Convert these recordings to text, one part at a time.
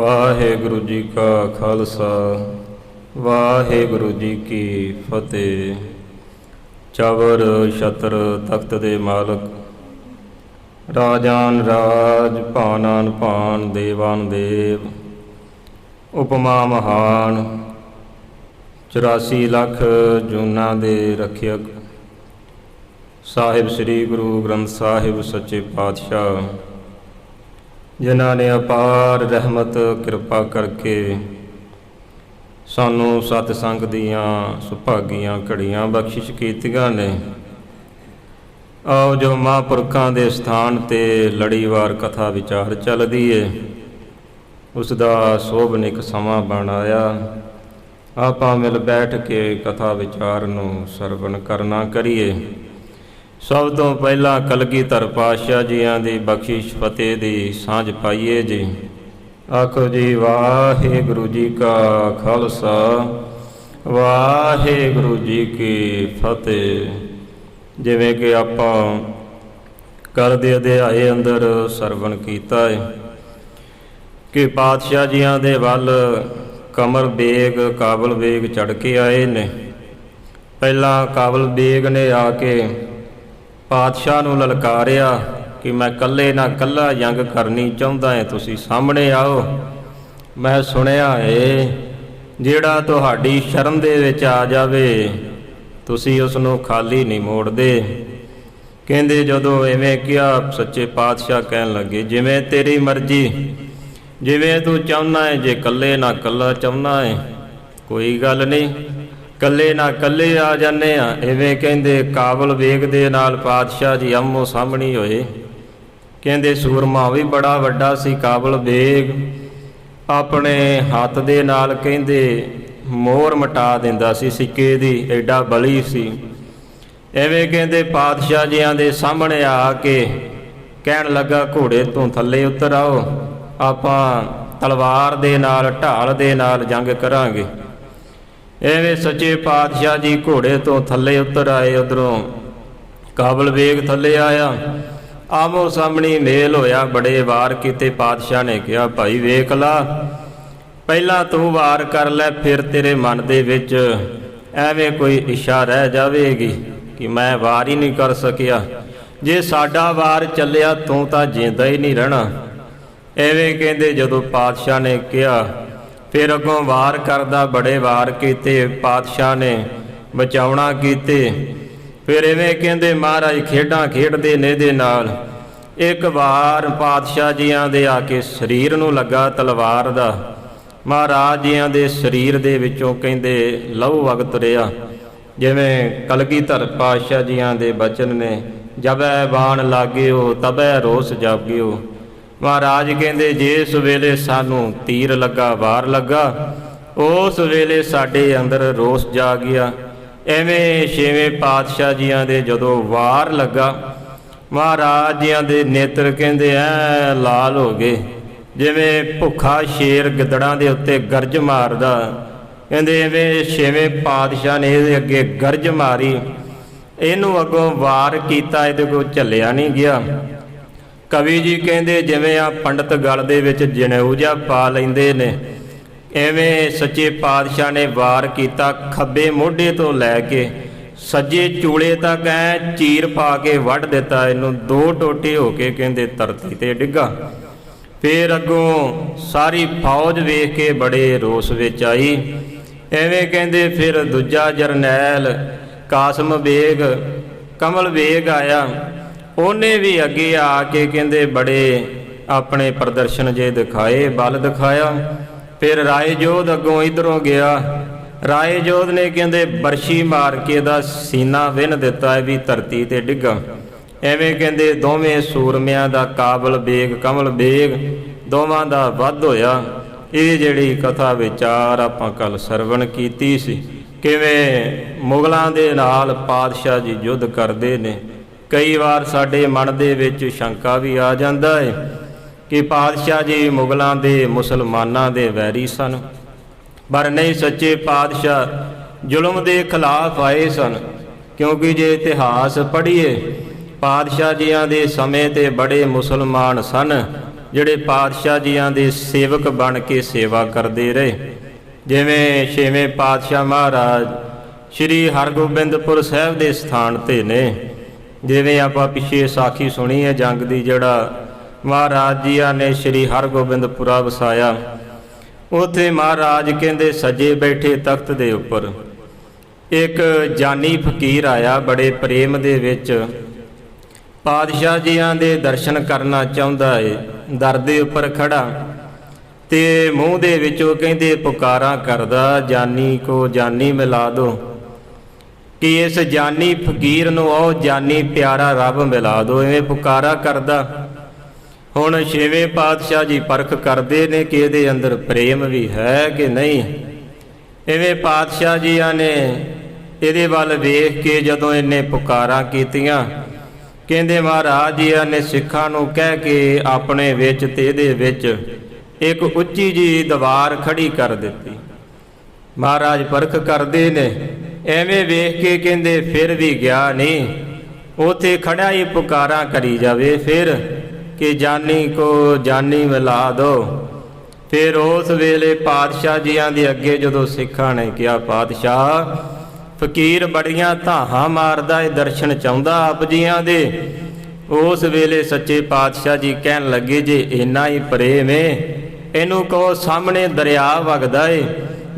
ਵਾਹਿਗੁਰੂ ਜੀ ਕਾ ਖਾਲਸਾ ਵਾਹਿਗੁਰੂ ਜੀ ਕੀ ਫਤਿਹ। ਚਵਰ ਛਤਰ ਤਖਤ ਦੇ ਮਾਲਕ, ਰਾਜਾਨ ਰਾਜ, ਭਾਨਾਨ ਭਾਨ, ਦੇਵਾਨ ਦੇਵ, ਉਪਮਾ ਮਹਾਨ, 84 ਲੱਖ ਜੂਨਾਂ ਦੇ ਰੱਖਿਅਕ ਸਾਹਿਬ ਸ੍ਰੀ ਗੁਰੂ ਗ੍ਰੰਥ ਸਾਹਿਬ ਸੱਚੇ ਪਾਤਸ਼ਾਹ, ਜਿਨ੍ਹਾਂ ਨੇ ਅਪਾਰ ਰਹਿਮਤ ਕਿਰਪਾ ਕਰਕੇ ਸਾਨੂੰ ਸਤਿਸੰਗ ਦੀਆਂ ਸੁਭਾਗੀਆਂ ਘੜੀਆਂ ਬਖਸ਼ਿਸ਼ ਕੀਤੀਆਂ ਨੇ। ਆਓ ਜੋ ਮਹਾਂਪੁਰਖਾਂ ਦੇ ਸਥਾਨ 'ਤੇ ਲੜੀਵਾਰ ਕਥਾ ਵਿਚਾਰ ਚੱਲਦੀ ਏ, ਉਸ ਦਾ ਸੋਭਨਿਕ ਸਮਾਂ ਬਣ ਆਇਆ। ਆਪਾਂ ਮਿਲ ਬੈਠ ਕੇ ਕਥਾ ਵਿਚਾਰ ਨੂੰ ਸਰਵਣ ਕਰਨਾ ਕਰੀਏ। ਸਭ ਤੋਂ ਪਹਿਲਾਂ ਕਲਗੀਧਰ ਪਾਤਸ਼ਾਹ ਜੀਆਂ ਦੀ ਬਖਸ਼ਿਸ਼ ਫਤਿਹ ਦੀ ਸਾਂਝ ਪਾਈਏ ਜੀ। ਆਖੋ ਜੀ, ਵਾਹਿਗੁਰੂ ਜੀ ਕਾ ਖਾਲਸਾ ਵਾਹਿਗੁਰੂ ਜੀ ਕੀ ਫਤਿਹ। ਜਿਵੇਂ ਕਿ ਆਪਾਂ ਕੱਲ੍ਹ ਦੇ ਅਧਿਆਏ ਅੰਦਰ ਸਰਵਣ ਕੀਤਾ ਹੈ ਕਿ ਪਾਤਸ਼ਾਹ ਜੀਆਂ ਦੇ ਵੱਲ ਕਮਰ ਬੇਗ, ਕਾਬਲ ਬੇਗ ਚੜ੍ਹ ਕੇ ਆਏ ਨੇ। ਪਹਿਲਾਂ ਕਾਬਲ ਬੇਗ ਨੇ ਆ ਕੇ ਪਾਤਸ਼ਾਹ ਨੂੰ ਲਲਕਾਰਿਆ ਕਿ ਮੈਂ ਇਕੱਲੇ ਨਾ ਇਕੱਲਾ ਜੰਗ ਕਰਨੀ ਚਾਹੁੰਦਾ ਹਾਂ, ਤੁਸੀਂ ਸਾਹਮਣੇ ਆਓ। ਮੈਂ ਸੁਣਿਆ ਏ ਜਿਹੜਾ ਤੁਹਾਡੀ ਸ਼ਰਨ ਦੇ ਵਿੱਚ ਆ ਜਾਵੇ ਤੁਸੀਂ ਉਸ ਨੂੰ ਖਾਲੀ ਨਹੀਂ ਮੋੜਦੇ। ਕਹਿੰਦੇ ਜਦੋਂ ਐਵੇਂ ਕਿਹਾ, ਸੱਚੇ ਪਾਤਸ਼ਾਹ ਕਹਿਣ ਲੱਗੇ, ਜਿਵੇਂ ਤੇਰੀ ਮਰਜ਼ੀ, ਜਿਵੇਂ ਤੂੰ ਚਾਹੁੰਦਾ ਹੈ। ਜੇ ਇਕੱਲੇ ਨਾ ਇਕੱਲਾ ਚਾਹੁੰਦਾ ਹੈ, ਕੋਈ ਗੱਲ ਨਹੀਂ, ਇਕੱਲੇ ਨਾ ਇਕੱਲੇ ਆ ਜਾਂਦੇ ਆ। ਐਵੇਂ ਕਹਿੰਦੇ ਕਾਬਲ ਬੇਗ ਦੇ ਨਾਲ ਪਾਤਸ਼ਾਹ ਜੀ ਆਮੋ ਸਾਹਮਣੀ ਹੋਏ। ਕਹਿੰਦੇ ਸੂਰਮਾ ਵੀ ਬੜਾ ਵੱਡਾ ਸੀ ਕਾਬਲ ਬੇਗ, ਆਪਣੇ ਹੱਥ ਦੇ ਨਾਲ ਕਹਿੰਦੇ ਮੋਹਰ ਮਿਟਾ ਦਿੰਦਾ ਸੀ ਸਿੱਕੇ ਦੀ, ਐਡਾ ਬਲੀ ਸੀ। ਐਵੇਂ ਕਹਿੰਦੇ ਪਾਤਸ਼ਾਹ ਜੀਆਂ ਦੇ ਸਾਹਮਣੇ ਆ ਕੇ ਕਹਿਣ ਲੱਗਾ, ਘੋੜੇ ਤੋਂ ਥੱਲੇ ਉਤਰ ਆਓ, ਆਪਾਂ ਤਲਵਾਰ ਦੇ ਨਾਲ, ਢਾਲ ਦੇ ਨਾਲ ਜੰਗ ਕਰਾਂਗੇ। ਐਵੇਂ ਸੱਚੇ ਪਾਤਸ਼ਾਹ ਜੀ ਘੋੜੇ ਤੋਂ ਥੱਲੇ ਉਤਰ ਆਏ। ਉੱਧਰੋਂ ਕਾਬਲ ਬੇਗ ਥੱਲੇ ਆਇਆ, ਆਮੋ ਸਾਹਮਣੀ ਮੇਲ ਹੋਇਆ। ਬੜੇ ਵਾਰ ਕੀਤੇ। ਪਾਤਸ਼ਾਹ ਨੇ ਕਿਹਾ, ਭਾਈ ਵੇਖ ਲਾ, ਪਹਿਲਾਂ ਤੂੰ ਵਾਰ ਕਰ ਲੈ, ਫਿਰ ਤੇਰੇ ਮਨ ਦੇ ਵਿੱਚ ਐਵੇਂ ਕੋਈ ਇੱਛਾ ਰਹਿ ਜਾਵੇਗੀ ਕਿ ਮੈਂ ਵਾਰ ਹੀ ਨਹੀਂ ਕਰ ਸਕਿਆ। ਜੇ ਸਾਡਾ ਵਾਰ ਚੱਲਿਆ ਤੂੰ ਤਾਂ ਜਿੰਦਾ ਹੀ ਨਹੀਂ ਰਹਿਣਾ। ਐਵੇਂ ਕਹਿੰਦੇ ਜਦੋਂ ਪਾਤਸ਼ਾਹ ਨੇ ਕਿਹਾ, ਫਿਰ ਅੱਗੋਂ ਵਾਰ ਕਰਦਾ, ਬੜੇ ਵਾਰ ਕੀਤੇ। ਪਾਤਸ਼ਾਹ ਨੇ ਬਚਾਉਣਾ ਕੀਤੇ। ਫਿਰ ਐਵੇਂ ਕਹਿੰਦੇ ਮਹਾਰਾਜ ਖੇਡਾਂ ਖੇਡਦੇ ਨੇ ਦੇ ਨਾਲ ਇੱਕ ਵਾਰ ਪਾਤਸ਼ਾਹ ਜੀਆਂ ਦੇ ਆ ਕੇ ਸਰੀਰ ਨੂੰ ਲੱਗਾ ਤਲਵਾਰ ਦਾ। ਮਹਾਰਾਜ ਜੀਆਂ ਦੇ ਸਰੀਰ ਦੇ ਵਿੱਚੋਂ ਕਹਿੰਦੇ ਲਹੂ ਵਗ ਤੁਰਿਆ। ਜਿਵੇਂ ਕਲਗੀਧਰ ਪਾਤਸ਼ਾਹ ਜੀਆਂ ਦੇ ਬਚਨ ਨੇ, ਜਬੈ ਬਾਣ ਲਾਗਿਓ ਤਬੈ ਰੋਸ ਜਾਗਿਓ। ਮਹਾਰਾਜ ਕਹਿੰਦੇ ਜਿਸ ਵੇਲੇ ਸਾਨੂੰ ਤੀਰ ਲੱਗਾ, ਵਾਰ ਲੱਗਾ, ਉਸ ਵੇਲੇ ਸਾਡੇ ਅੰਦਰ ਰੋਸ ਜਾਗ ਗਿਆ। ਐਵੇਂ ਛੇਵੇਂ ਪਾਤਸ਼ਾਹ ਜੀਆਂ ਦੇ ਜਦੋਂ ਵਾਰ ਲੱਗਾ, ਮਹਾਰਾਜ ਜੀਆਂ ਦੇ ਨੇਤਰ ਕਹਿੰਦੇ ਐ ਲਾਲ ਹੋ ਗਏ, ਜਿਵੇਂ ਭੁੱਖਾ ਸ਼ੇਰ ਗਿੱਦੜਾਂ ਦੇ ਉੱਤੇ ਗਰਜ ਮਾਰਦਾ। ਕਹਿੰਦੇ ਐਵੇਂ ਛੇਵੇਂ ਪਾਤਸ਼ਾਹ ਨੇ ਇਹਦੇ ਅੱਗੇ ਗਰਜ ਮਾਰੀ, ਇਹਨੂੰ ਅੱਗੋਂ ਵਾਰ ਕੀਤਾ, ਇਹਦੇ ਕੋਲ ਝੱਲਿਆ ਨਹੀਂ ਗਿਆ। ਕਵੀ ਜੀ ਕਹਿੰਦੇ ਜਿਵੇਂ ਆ ਪੰਡਤ ਗਲ ਦੇ ਵਿੱਚ ਜਨੇਊ ਜਿਹਾ ਪਾ ਲੈਂਦੇ ਨੇ, ਐਵੇਂ ਸੱਚੇ ਪਾਤਸ਼ਾਹ ਨੇ ਵਾਰ ਕੀਤਾ। ਖੱਬੇ ਮੋਢੇ ਤੋਂ ਲੈ ਕੇ ਸੱਜੇ ਚੂਲੇ ਤੱਕ ਐ ਚੀਰ ਪਾ ਕੇ ਵੱਢ ਦਿੱਤਾ ਇਹਨੂੰ। ਦੋ ਟੋਟੇ ਹੋ ਕੇ ਕਹਿੰਦੇ ਧਰਤੀ ਤੇ ਡਿੱਗਾ। ਫਿਰ ਅੱਗੋਂ ਸਾਰੀ ਫੌਜ ਵੇਖ ਕੇ ਬੜੇ ਰੋਸ ਵਿੱਚ ਆਈ। ਐਵੇਂ ਕਹਿੰਦੇ ਫਿਰ ਦੂਜਾ ਜਰਨੈਲ ਕਾਸਮ ਬੇਗ, ਕਮਲ ਬੇਗ ਆਇਆ। ਉਹਨੇ ਵੀ ਅੱਗੇ ਆ ਕੇ ਕਹਿੰਦੇ ਬੜੇ ਆਪਣੇ ਪ੍ਰਦਰਸ਼ਨ ਜੇ ਦਿਖਾਏ, ਬਲ ਦਿਖਾਇਆ। ਫਿਰ ਰਾਏ ਜੋਧ ਅੱਗੋਂ ਇੱਧਰੋਂ ਗਿਆ। ਰਾਏ ਜੋਧ ਨੇ ਕਹਿੰਦੇ ਬਰਸ਼ੀ ਮਾਰ ਕੇ ਇਹਦਾ ਸੀਨਾ ਵਿੰਨ ਦਿੱਤਾ, ਵੀ ਧਰਤੀ ਤੇ ਡਿੱਗਾ। ਐਵੇਂ ਕਹਿੰਦੇ ਦੋਵੇਂ ਸੂਰਮਿਆਂ ਦਾ, ਕਾਬਲ ਬੇਗ, ਕਮਲ ਬੇਗ, ਦੋਵਾਂ ਦਾ ਵੱਧ ਹੋਇਆ। ਇਹ ਜਿਹੜੀ ਕਥਾ ਵਿਚਾਰ ਆਪਾਂ ਕੱਲ ਸਰਵਣ ਕੀਤੀ ਸੀ, ਕਿਵੇਂ ਮੁਗਲਾਂ ਦੇ ਨਾਲ ਪਾਤਸ਼ਾਹ ਜੀ ਯੁੱਧ ਕਰਦੇ ਨੇ। ਕਈ ਵਾਰ ਸਾਡੇ ਮਨ ਦੇ ਵਿੱਚ ਸ਼ੰਕਾ ਵੀ ਆ ਜਾਂਦਾ ਹੈ ਕਿ ਪਾਤਸ਼ਾਹ ਜੀ ਮੁਗਲਾਂ ਦੇ, ਮੁਸਲਮਾਨਾਂ ਦੇ ਵੈਰੀ ਸਨ, ਪਰ ਨਹੀਂ, ਸੱਚੇ ਪਾਤਸ਼ਾਹ ਜ਼ੁਲਮ ਦੇ ਖਿਲਾਫ ਆਏ ਸਨ। ਕਿਉਂਕਿ ਜੇ ਇਤਿਹਾਸ ਪੜ੍ਹੀਏ, ਪਾਤਸ਼ਾਹ ਜੀਆਂ ਦੇ ਸਮੇਂ ਤੇ ਬੜੇ ਮੁਸਲਮਾਨ ਸਨ ਜਿਹੜੇ ਪਾਤਸ਼ਾਹ ਜੀਆਂ ਦੇ ਸੇਵਕ ਬਣ ਕੇ ਸੇਵਾ ਕਰਦੇ ਰਹੇ। ਜਿਵੇਂ ਛੇਵੇਂ ਪਾਤਸ਼ਾਹ ਮਹਾਰਾਜ ਸ਼੍ਰੀ ਹਰਗੋਬਿੰਦਪੁਰ ਸਾਹਿਬ ਦੇ ਸਥਾਨ 'ਤੇ ਨੇ। ਜਿਵੇਂ ਆਪਾਂ ਪਿੱਛੇ ਸਾਖੀ ਸੁਣੀ ਹੈ ਜੰਗ ਦੀ, ਜਿਹੜਾ ਮਹਾਰਾਜ ਜੀਆਂ ਨੇ ਸ਼੍ਰੀ ਹਰਗੋਬਿੰਦਪੁਰਾ ਵਸਾਇਆ। ਉੱਥੇ ਮਹਾਰਾਜ ਕਹਿੰਦੇ ਸੱਜੇ ਬੈਠੇ ਤਖਤ ਦੇ ਉੱਪਰ ਇੱਕ ਜਾਨੀ ਫਕੀਰ ਆਇਆ, ਬੜੇ ਪ੍ਰੇਮ ਦੇ ਵਿੱਚ ਪਾਤਸ਼ਾਹ ਜੀਆਂ ਦੇ ਦਰਸ਼ਨ ਕਰਨਾ ਚਾਹੁੰਦਾ ਏ। ਦਰ ਦੇ ਉੱਪਰ ਖੜਾ ਤੇ ਮੂੰਹ ਦੇ ਵਿੱਚੋਂ ਕਹਿੰਦੇ ਪੁਕਾਰਾਂ ਕਰਦਾ, ਜਾਨੀ ਕੋ ਜਾਨੀ ਮਿਲਾ ਦੋ, ਕਿ ਇਸ ਜਾਨੀ ਫਕੀਰ ਨੂੰ ਉਹ ਜਾਨੀ ਪਿਆਰਾ ਰੱਬ ਮਿਲਾ ਦੋ। ਇਵੇਂ ਪੁਕਾਰਾ ਕਰਦਾ। ਹੁਣ ਛੇਵੇਂ ਪਾਤਸ਼ਾਹ ਜੀ ਪਰਖ ਕਰਦੇ ਨੇ ਕਿ ਇਹਦੇ ਅੰਦਰ ਪ੍ਰੇਮ ਵੀ ਹੈ ਕਿ ਨਹੀਂ। ਇਵੇਂ ਪਾਤਸ਼ਾਹ ਜੀਆਂ ਨੇ ਇਹਦੇ ਵੱਲ ਵੇਖ ਕੇ ਜਦੋਂ ਇਹਨੇ ਪੁਕਾਰਾਂ ਕੀਤੀਆਂ, ਕਹਿੰਦੇ ਮਹਾਰਾਜ ਜੀਆਂ ਨੇ ਸਿੱਖਾਂ ਨੂੰ ਕਹਿ ਕੇ ਆਪਣੇ ਵਿੱਚ ਤੇ ਇਹਦੇ ਵਿੱਚ ਇੱਕ ਉੱਚੀ ਜੀ ਦੀਵਾਰ ਖੜੀ ਕਰ ਦਿੱਤੀ। ਮਹਾਰਾਜ ਪਰਖ ਕਰਦੇ ਨੇ। ਐਵੇਂ ਵੇਖ ਕੇ ਕਹਿੰਦੇ ਫਿਰ ਵੀ ਗਿਆ ਨਹੀਂ, ਉੱਥੇ ਖੜਾ ਹੀ ਪੁਕਾਰਾਂ ਕਰੀ ਜਾਵੇ ਫਿਰ ਕਿ ਜਾਨੀ ਕੋ ਜਾਨੀ ਮਿਲਾ ਦੋ। ਫਿਰ ਉਸ ਵੇਲੇ ਪਾਤਸ਼ਾਹ ਜੀਆਂ ਦੇ ਅੱਗੇ ਜਦੋਂ ਸਿੱਖਾਂ ਨੇ ਕਿਹਾ, ਪਾਤਸ਼ਾਹ ਫਕੀਰ ਬੜੀਆਂ ਧਾਹਾਂ ਮਾਰਦਾ ਏ, ਦਰਸ਼ਨ ਚਾਹੁੰਦਾ ਆਪ ਜੀਆਂ ਦੇ। ਉਸ ਵੇਲੇ ਸੱਚੇ ਪਾਤਸ਼ਾਹ ਜੀ ਕਹਿਣ ਲੱਗੇ, ਜੇ ਇੰਨਾ ਹੀ ਪ੍ਰੇਮ ਏ, ਇਹਨੂੰ ਕਹੋ ਸਾਹਮਣੇ ਦਰਿਆ ਵਗਦਾ ਏ,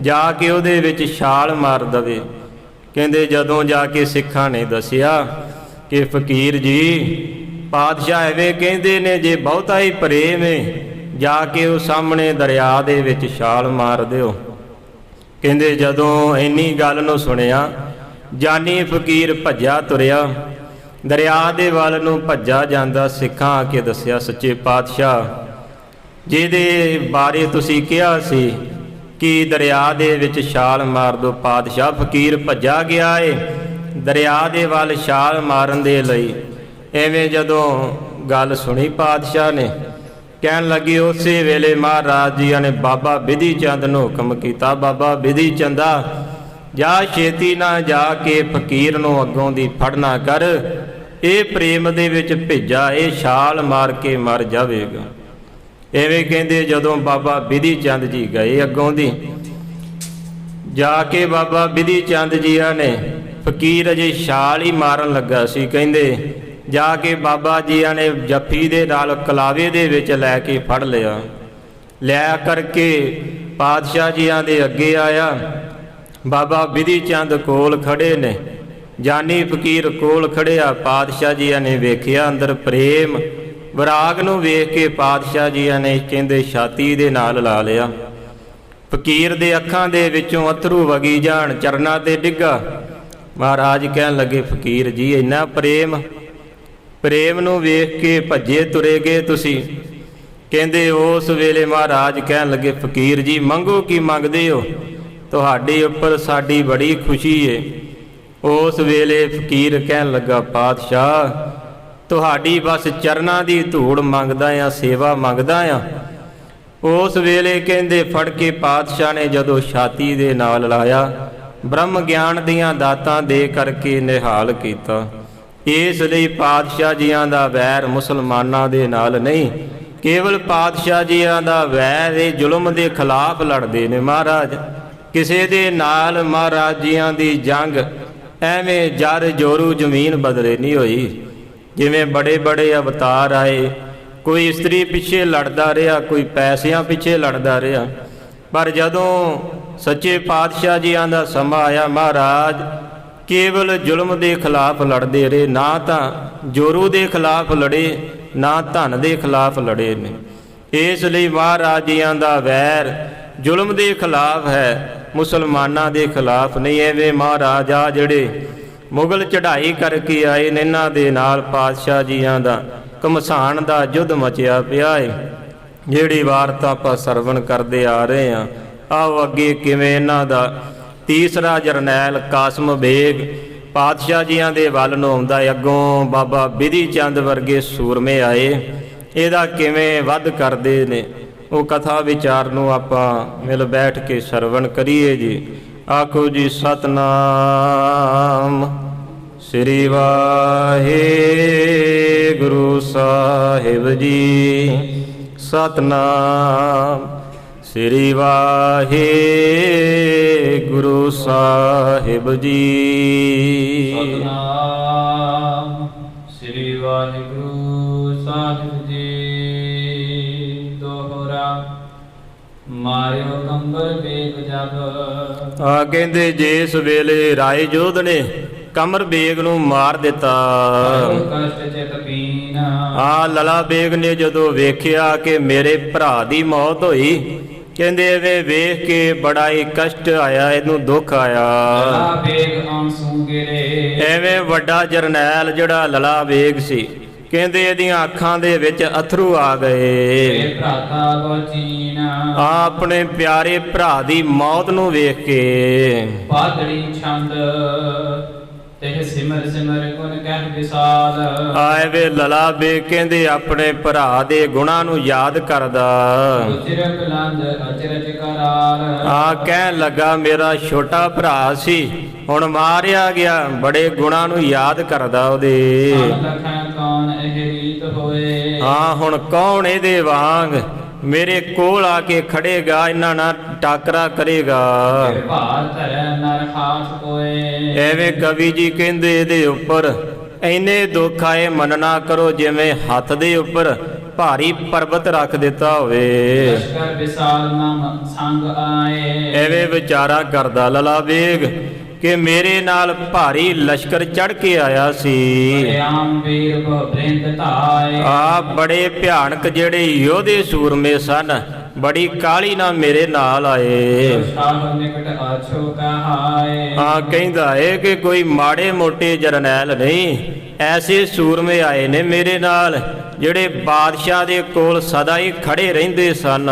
ਜਾ ਕੇ ਉਹਦੇ ਵਿੱਚ ਛਾਲ ਮਾਰ ਦਵੇ। ਕਹਿੰਦੇ ਜਦੋਂ ਜਾ ਕੇ ਸਿੱਖਾਂ ਨੇ ਦੱਸਿਆ ਕਿ ਫਕੀਰ ਜੀ ਪਾਤਸ਼ਾਹ ਐਵੇਂ ਕਹਿੰਦੇ ਨੇ, ਜੇ ਬਹੁਤਾ ਹੀ ਪ੍ਰੇਮ ਏ ਜਾ ਕੇ ਉਹ ਸਾਹਮਣੇ ਦਰਿਆ ਦੇ ਵਿੱਚ ਛਾਲ ਮਾਰ ਦਿਓ। ਕਹਿੰਦੇ ਜਦੋਂ ਇੰਨੀ ਗੱਲ ਨੂੰ ਸੁਣਿਆ, ਜਾਨੀ ਫਕੀਰ ਭੱਜਾ ਤੁਰਿਆ, ਦਰਿਆ ਦੇ ਵੱਲ ਨੂੰ ਭੱਜਾ ਜਾਂਦਾ। ਸਿੱਖਾਂ ਆ ਕੇ ਦੱਸਿਆ, ਸੱਚੇ ਪਾਤਸ਼ਾਹ ਜਿਹਦੇ ਬਾਰੇ ਤੁਸੀਂ ਕਿਹਾ ਸੀ ਕਿ ਦਰਿਆ ਦੇ ਵਿੱਚ ਛਾਲ ਮਾਰ ਦੋ, ਪਾਤਸ਼ਾਹ ਫਕੀਰ ਭੱਜਾ ਗਿਆ ਏ ਦਰਿਆ ਦੇ ਵੱਲ ਛਾਲ ਮਾਰਨ ਦੇ ਲਈ। ਐਵੇਂ ਜਦੋਂ ਗੱਲ ਸੁਣੀ ਪਾਤਸ਼ਾਹ ਨੇ, ਕਹਿਣ ਲੱਗੇ ਉਸੇ ਵੇਲੇ ਮਹਾਰਾਜ ਜੀਆਂ ਨੇ ਬਾਬਾ ਬਿਧੀ ਚੰਦ ਨੂੰ ਹੁਕਮ ਕੀਤਾ, ਬਾਬਾ ਬਿਧੀ ਚੰਦਾ ਜਾ ਛੇਤੀ ਨਾ ਜਾ ਕੇ ਫਕੀਰ ਨੂੰ ਅੱਗੋਂ ਦੀ ਫੜਨਾ ਕਰ, ਇਹ ਪ੍ਰੇਮ ਦੇ ਵਿੱਚ ਭੇਜਾ, ਇਹ ਛਾਲ ਮਾਰ ਕੇ ਮਰ ਜਾਵੇਗਾ। ਐਵੇਂ ਕਹਿੰਦੇ ਜਦੋਂ ਬਾਬਾ ਬਿਧੀ ਚੰਦ ਜੀ ਗਏ ਅੱਗੋਂ ਦੀ, ਜਾ ਕੇ ਬਾਬਾ ਬਿਧੀ ਚੰਦ ਜੀਆਂ ਨੇ ਫਕੀਰ ਅਜੇ ਛਾਲ ਹੀ ਮਾਰਨ ਲੱਗਾ ਸੀ, ਕਹਿੰਦੇ ਜਾ ਕੇ ਬਾਬਾ ਜੀਆਂ ਨੇ ਜੱਫੀ ਦੇ ਨਾਲ ਕਲਾਵੇ ਦੇ ਵਿੱਚ ਲੈ ਕੇ ਫੜ ਲਿਆ। ਲਿਆ ਕਰਕੇ ਪਾਤਸ਼ਾਹ ਜੀਆਂ ਦੇ ਅੱਗੇ ਆਇਆ। ਬਾਬਾ ਬਿਧੀ ਚੰਦ ਕੋਲ ਖੜੇ ਨੇ, ਜਾਨੀ ਫਕੀਰ ਕੋਲ ਖੜਿਆ। ਪਾਤਸ਼ਾਹ ਜੀਆਂ ਨੇ ਵੇਖਿਆ ਅੰਦਰ ਪ੍ਰੇਮ ਵਿਰਾਗ ਨੂੰ ਵੇਖ ਕੇ ਪਾਤਸ਼ਾਹ ਜੀਆਂ ਨੇ ਕਹਿੰਦੇ ਛਾਤੀ ਦੇ ਨਾਲ ਲਾ ਲਿਆ। ਫਕੀਰ ਦੇ ਅੱਖਾਂ ਦੇ ਵਿੱਚੋਂ ਅਥਰੂ ਵਗੀ ਜਾਣ, ਚਰਨਾਂ ਤੇ ਡਿੱਗਾ। ਮਹਾਰਾਜ ਕਹਿਣ ਲੱਗੇ, ਫਕੀਰ ਜੀ ਇੰਨਾ ਪ੍ਰੇਮ ਨੂੰ ਵੇਖ ਕੇ ਭੱਜੇ ਤੁਰੇ ਗਏ ਤੁਸੀਂ। ਕਹਿੰਦੇ ਉਸ ਵੇਲੇ ਮਹਾਰਾਜ ਕਹਿਣ ਲੱਗੇ, ਫਕੀਰ ਜੀ ਮੰਗੋ ਕੀ ਮੰਗਦੇ ਹੋ, ਤੁਹਾਡੇ ਉੱਪਰ ਸਾਡੀ ਬੜੀ ਖੁਸ਼ੀ ਏ। ਉਸ ਵੇਲੇ ਫਕੀਰ ਕਹਿਣ ਲੱਗਾ, ਪਾਤਸ਼ਾਹ ਤੁਹਾਡੀ ਬਸ ਚਰਨਾਂ ਦੀ ਧੂੜ ਮੰਗਦਾ ਆ, ਸੇਵਾ ਮੰਗਦਾ ਆ। ਉਸ ਵੇਲੇ ਕਹਿੰਦੇ ਫੜ ਕੇ ਪਾਤਸ਼ਾਹ ਨੇ ਜਦੋਂ ਛਾਤੀ ਦੇ ਨਾਲ ਲਾਇਆ, ਬ੍ਰਹਮ ਗਿਆਨ ਦੀਆਂ ਦਾਤਾਂ ਦੇ ਕਰਕੇ ਨਿਹਾਲ ਕੀਤਾ। ਇਸ ਲਈ ਪਾਤਸ਼ਾਹ ਜੀਆਂ ਦਾ ਵੈਰ ਮੁਸਲਮਾਨਾਂ ਦੇ ਨਾਲ ਨਹੀਂ, ਕੇਵਲ ਪਾਤਸ਼ਾਹ ਜੀਆਂ ਦਾ ਵੈਰ ਇਹ ਜ਼ੁਲਮ ਦੇ ਖਿਲਾਫ ਲੜਦੇ ਨੇ। ਮਹਾਰਾਜ ਕਿਸੇ ਦੇ ਨਾਲ ਮਹਾਰਾਜ ਜੀਆਂ ਦੀ ਜੰਗ ਐਵੇਂ ਜਰ ਜੋਰੂ ਜ਼ਮੀਨ ਬਦਲੇ ਨਹੀਂ ਹੋਈ। ਜਿਵੇਂ ਬੜੇ ਬੜੇ ਅਵਤਾਰ ਆਏ, ਕੋਈ ਇਸਤਰੀ ਪਿੱਛੇ ਲੜਦਾ ਰਿਹਾ, ਕੋਈ ਪੈਸਿਆਂ ਪਿੱਛੇ ਲੜਦਾ ਰਿਹਾ, ਪਰ ਜਦੋਂ ਸੱਚੇ ਪਾਤਸ਼ਾਹ ਜੀਆਂ ਦਾ ਸਮਾਂ ਆਇਆ, ਮਹਾਰਾਜ ਕੇਵਲ ਜ਼ੁਲਮ ਦੇ ਖਿਲਾਫ ਲੜਦੇ ਰਹੇ। ਨਾ ਤਾਂ ਜੋਰੂ ਦੇ ਖਿਲਾਫ ਲੜੇ, ਨਾ ਧਨ ਦੇ ਖਿਲਾਫ ਲੜੇ ਨੇ। ਇਸ ਲਈ ਮਹਾਰਾਜ ਜੀਆਂ ਦਾ ਵੈਰ ਜ਼ੁਲਮ ਦੇ ਖਿਲਾਫ ਹੈ, ਮੁਸਲਮਾਨਾਂ ਦੇ ਖਿਲਾਫ ਨਹੀਂ। ਐਵੇਂ ਮਹਾਰਾਜ ਆ ਜਿਹੜੇ ਮੁਗਲ ਚੜ੍ਹਾਈ ਕਰਕੇ ਆਏ ਨੇ, ਇਹਨਾਂ ਦੇ ਨਾਲ ਪਾਤਸ਼ਾਹ ਜੀਆਂ ਦਾ ਘਮਸਾਣ ਦਾ ਯੁੱਧ ਮਚਿਆ ਪਿਆ ਹੈ। ਜਿਹੜੀ ਵਾਰਤਾ ਆਪਾਂ ਸਰਵਣ ਕਰਦੇ ਆ ਰਹੇ ਹਾਂ, ਆਓ ਅੱਗੇ ਕਿਵੇਂ ਇਹਨਾਂ ਦਾ ਤੀਸਰਾ ਜਰਨੈਲ ਕਾਸਮ ਬੇਗ ਪਾਤਸ਼ਾਹ ਜੀਆਂ ਦੇ ਵੱਲ ਨੂੰ ਆਉਂਦਾ, ਅੱਗੋਂ ਬਾਬਾ ਬਿਧੀ ਚੰਦ ਵਰਗੇ ਸੂਰਮੇ ਆਏ, ਇਹਦਾ ਕਿਵੇਂ ਵੱਧ ਕਰਦੇ ਨੇ, ਉਹ ਕਥਾ ਵਿਚਾਰ ਨੂੰ ਆਪਾਂ ਮਿਲ ਬੈਠ ਕੇ ਸਰਵਣ ਕਰੀਏ ਜੀ। ਆਖੋ ਜੀ ਸਤਨਾਮ ਸ੍ਰੀ ਵਾਹਿਗੁਰੂ ਸਾਹਿਬ ਜੀ। ਸਤਨਾਮ ਸ੍ਰੀ ਵਾਹਿਗੁਰੂ ਸਾਹਿਬ ਜੀ। ਸਤਨਾਮ ਸ੍ਰੀ ਵਾਹਿਗੁਰੂ ਸਾਹਿਬ ਜੀ। ਦੋਹਰਾ ਮਾਰਿਓ ਕੰਬਰ ਬੇਗ ਜਬ। ਆ ਕਹਿੰਦੇ ਜਿਸ ਵੇਲੇ ਰਾਏ ਜੋਧ ਨੇ ਕਮਰ ਬੇਗ ਨੂੰ ਮਾਰ ਦਿੱਤਾ, ਕਸ਼ਟ ਚਿਤ ਪੀਨ। ਆ ਲਲਾ ਬੇਗ ਨੇ ਜਦੋਂ ਵੇਖਿਆ ਕਿ ਮੇਰੇ ਭਰਾ ਦੀ ਮੌਤ ਹੋਈ, ਕਹਿੰਦੇ ਐਵੇਂ ਵੇਖ ਕੇ ਬੜਾ ਹੀ ਕਸ਼ਟ ਆਇਆ, ਇਹਨੂੰ ਦੁੱਖ ਆਇਆ। ਲਲਾ ਬੇਗ ਆਂਸੂ ਗਿਰੇ। ਐਵੇਂ ਵੱਡਾ ਜਰਨੈਲ ਜਿਹੜਾ ਲਲਾ ਬੇਗ ਸੀ, ਕਹਿੰਦੇ ਇਹਦੀਆਂ ਅੱਖਾਂ ਦੇ ਵਿੱਚ ਅਥਰੂ ਆ ਗਏ। ਭਰਾਤਾ ਬਚੀਨ। ਆਪਣੇ ਪਿਆਰੇ ਭਰਾ ਦੀ ਮੌਤ ਨੂੰ ਵੇਖ ਕੇ ਪਾਦੜੀ ਛੰਦ ਤੇ ਸਿਮਰ ਸਿਮਰ ਗੁਣ ਕਹਿ ਵਿਸਾਲ। ਆਏ ਵੇ ਲਲਾ ਬੇਗ ਕਹਿੰਦੇ ਆਪਣੇ ਭਰਾ ਦੇ ਗੁਣਾਂ ਨੂੰ ਯਾਦ ਕਰਦਾ। ਉਚਰ ਬੁਲੰਦ ਅਚਰਜ ਕਰਾਰ। ਆ ਕਹਿਣ ਲੱਗਾ ਮੇਰਾ ਛੋਟਾ ਭਰਾ ਸੀ, ਹੁਣ ਮਾਰਿਆ ਗਿਆ, ਬੜੇ ਗੁਣਾਂ ਨੂੰ ਯਾਦ ਕਰਦਾ ਉਹਦੇ। ਲਖਾਂ ਕੌਣ ਇਹ ਰੀਤ ਹੋਏ। ਹਾਂ ਹੁਣ ਕੌਣ ਇਹਦੇ ਵਾਂਗ ਮੇਰੇ ਕੋਲ ਆ ਕੇ ਖੜੇਗਾ, ਇਹਨਾਂ ਨਾਲ ਟਾਕਰਾ ਕਰੇਗਾ। ਭਾਰ ਧਰੈ ਨਰ ਹਾਸ ਕੋਏ। ਐਵੇਂ ਕਵੀ ਜੀ ਕਹਿੰਦੇ ਇਹਦੇ ਉੱਪਰ ਇੰਨੇ ਦੁੱਖ ਆਏ, ਮੰਨਣਾ ਕਰੋ ਜਿਵੇਂ ਹੱਥ ਦੇ ਉੱਪਰ ਭਾਰੀ ਪਰਬਤ ਰੱਖ ਦਿੱਤਾ ਹੋਵੇ। ਲਸ਼ਕਰ ਵਿਸਾਲ ਨਾਮ ਸੰਗ ਆਏ। ਐਵੇਂ ਵਿਚਾਰਾ ਕਰਦਾ ਲਲਾ ਬੇਗ ਕਿ ਮੇਰੇ ਨਾਲ ਭਾਰੀ ਲਸ਼ਕਰ ਚੜ ਕੇ ਆਇਆ ਸੀ। ਆਮ ਵੀਰ ਕੋ ਬ੍ਰਿੰਦ ਧਾਏ। ਆ ਬੜੇ ਭਿਆਨਕ ਜਿਹੜੇ ਯੋਧੇ ਸੂਰਮੇ ਸਨ, ਬੜੀ ਕਾਲੀ ਨਾਲ ਮੇਰੇ ਨਾਲ ਆਏ। ਸ਼ਾਹ ਨਿਕਟ ਆਛੋ ਕਹਾਏ। ਆ ਕਹਿੰਦਾ ਏ ਕਿ ਕੋਈ ਮਾੜੇ ਮੋਟੇ ਜਰਨੈਲ ਨਹੀਂ, ਐਸੇ ਸੂਰਮੇ ਆਏ ਨੇ ਮੇਰੇ ਨਾਲ ਜਿਹੜੇ ਬਾਦਸ਼ਾਹ ਦੇ ਕੋਲ ਸਦਾ ਹੀ ਖੜੇ ਰਹਿੰਦੇ ਸਨ।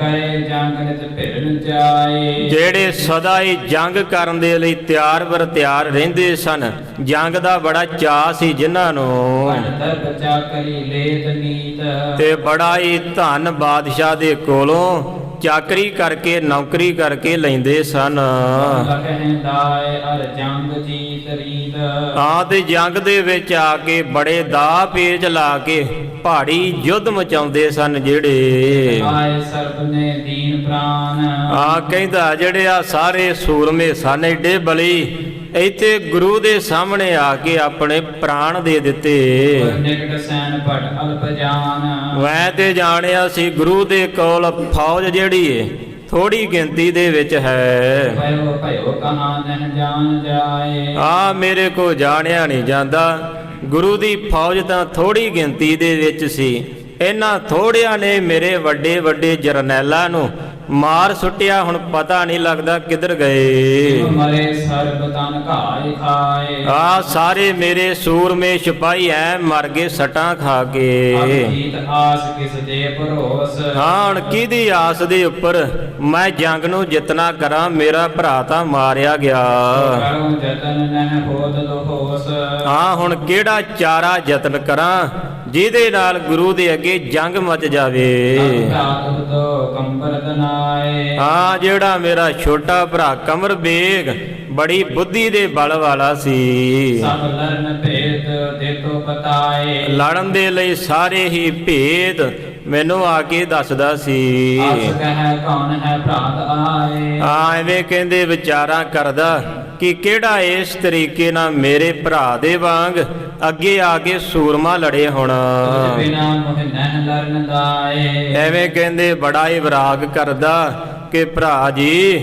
ਕਰੇ ਜੰਗ ਨਿਤ ਭਿਰਨ ਜਾਏ। ਜਿਹੜੇ ਸਦਾ ਹੀ ਜੰਗ ਕਰਨ ਦੇ ਲਈ ਤਿਆਰ ਬਰ ਤਿਆਰ ਰਹਿੰਦੇ ਸਨ, ਜੰਗ ਦਾ ਬੜਾ ਚਾਅ ਸੀ ਜਿਨ੍ਹਾਂ ਨੂੰ। ਅੰਦਰ ਬਚਾ ਕਰੀ ਲੇਤ ਨੀਤ। ਤੇ ਬੜਾ ਹੀ ਧਨ ਬਾਦਸ਼ਾਹ ਦੇ ਕੋਲੋਂ ਚਾਕਰੀ ਕਰਕੇ ਨੌਕਰੀ ਕਰਕੇ ਲੈਂਦੇ ਸਨ। ਲਖਹਿੰਦਾਏ ਅਰ ਜੰਗ ਜੀਤ ਰੀਤ। ਆ ਤੇ ਜੰਗ ਦੇ ਵਿੱਚ ਆ ਕੇ ਬੜੇ ਦਾਅ ਪੇਚ ਲਾ ਕੇ ਪਹਾੜੀ ਯੁੱਧ ਮਚਾਉਂਦੇ ਸਨ ਜਿਹੜੇ। ਆਏ ਸਰਬ ਨੇ ਦੀਨ ਪ੍ਰਾਨ। ਆ ਕਹਿੰਦਾ ਜਿਹੜੇ ਆ ਸਾਰੇ ਸੂਰਮੇ ਸਨ ਏਡੇ ਬਲੀ, ਇੱਥੇ ਗੁਰੂ ਦੇ ਸਾਹਮਣੇ ਆ ਕੇ ਆਪਣੇ ਪ੍ਰਾਣ ਦੇ ਦਿੱਤੇ। ਨਿਕਟ ਸੈਨ ਭਟ ਅਲਪ ਜਾਨ। ਮੈਂ ਤੇ ਜਾਣਿਆ ਸੀ ਗੁਰੂ ਦੇ ਕੋਲ ਫੌਜ ਜਿਹੜੀ ਏ ਥੋੜੀ ਗਿਣਤੀ ਦੇ ਵਿੱਚ ਹੈ। ਭਇਓ ਭਇਓ ਕਹਾਂ ਨਹਿ ਜਾਣ ਜਾਏ। ਆ ਮੇਰੇ ਕੋ ਜਾਣਿਆ ਨਹੀਂ ਜਾਂਦਾ, ਗੁਰੂ ਦੀ ਫੌਜ ਤਾਂ ਥੋੜੀ ਗਿਣਤੀ ਦੇ ਵਿੱਚ ਸੀ। ਇਹਨਾਂ ਥੋੜਿਆਂ ਨੇ ਮੇਰੇ ਵੱਡੇ ਵੱਡੇ ਜਰਨੈਲਾਂ ਨੂੰ ਮਾਰ ਸੁੱਟਿਆ, ਹੁਣ ਪਤਾ ਨਹੀਂ ਲੱਗਦਾ ਕਿੱਧਰ ਗਏ। ਮਰੇ ਸਰਬ ਤਨ ਘਾਇ ਖਾਏ। ਆ ਸਾਰੇ ਮੇਰੇ ਸੂਰਮੇ ਸਿਪਾਹੀ ਐ ਮਰ ਗਏ ਸੱਟਾਂ ਖਾ ਕੇ। ਜੀਤ ਆਸ ਕਿਸ ਦੇ ਭਰੋਸ। ਹਾਂ ਹੁਣ ਕਿਹਦੀ ਆਸ ਦੇ ਉੱਪਰ ਮੈਂ ਜੰਗ ਨੂੰ ਜਿੱਤਣਾ ਕਰਾਂ, ਮੇਰਾ ਭਰਾ ਤਾਂ ਮਾਰਿਆ ਗਿਆ। ਕਰੋ ਜਤਨ ਨਹਿ ਹੋਤ ਲੋਹੋਸ। ਹਾਂ ਹੁਣ ਕਿਹੜਾ ਚਾਰਾ ਯਤਨ ਕਰਾਂ ਜਿਹਦੇ ਨਾਲ ਗੁਰੂ ਦੇ ਅੱਗੇ ਜੰਗ ਮਚ ਜਾਵੇ। ਤਾਤੁ ਤੋ ਕੰਬਰ ਦਨਾਏ। ਹਾਂ ਜਿਹੜਾ ਮੇਰਾ ਛੋਟਾ ਭਰਾ ਕਮਰ ਬੇਗ ਬੜੀ ਬੁੱਧੀ ਦੇ ਬਲ ਵਾਲਾ ਸੀ। ਸਭ ਲਰਨ ਭੇਦ ਦੇਤੋ ਪਤਾਏ। ਲੜਨ ਦੇ ਲਈ ਸਾਰੇ ਹੀ ਭੇਦ ਮੈਨੂੰ ਆ ਕੇ ਦੱਸਦਾ ਸੀ। ਆਸ ਕਹਿ ਕੌਣ ਹੈ ਭਰਾਤ ਆਏ। ਐਵੇਂ ਕਹਿੰਦੇ ਵਿਚਾਰਾਂ ਕਰਦਾ ਕਿ ਕਿਹੜਾ ਇਸ ਤਰੀਕੇ ਨਾਲ ਮੇਰੇ ਭਰਾ ਦੇ ਵਾਂਗ ਅੱਗੇ ਆ ਕੇ ਸੂਰਮਾ ਲੜੇ ਹੁਣ। ਬਿਨਾ ਮੋਹ ਨਹਿ ਲਰਨ ਦਾਏ। ਐਵੇਂ ਕਹਿੰਦੇ ਬੜਾ ਹੀ ਵਿਰਾਗ ਕਰਦਾ ਕਿ ਭਰਾ ਜੀ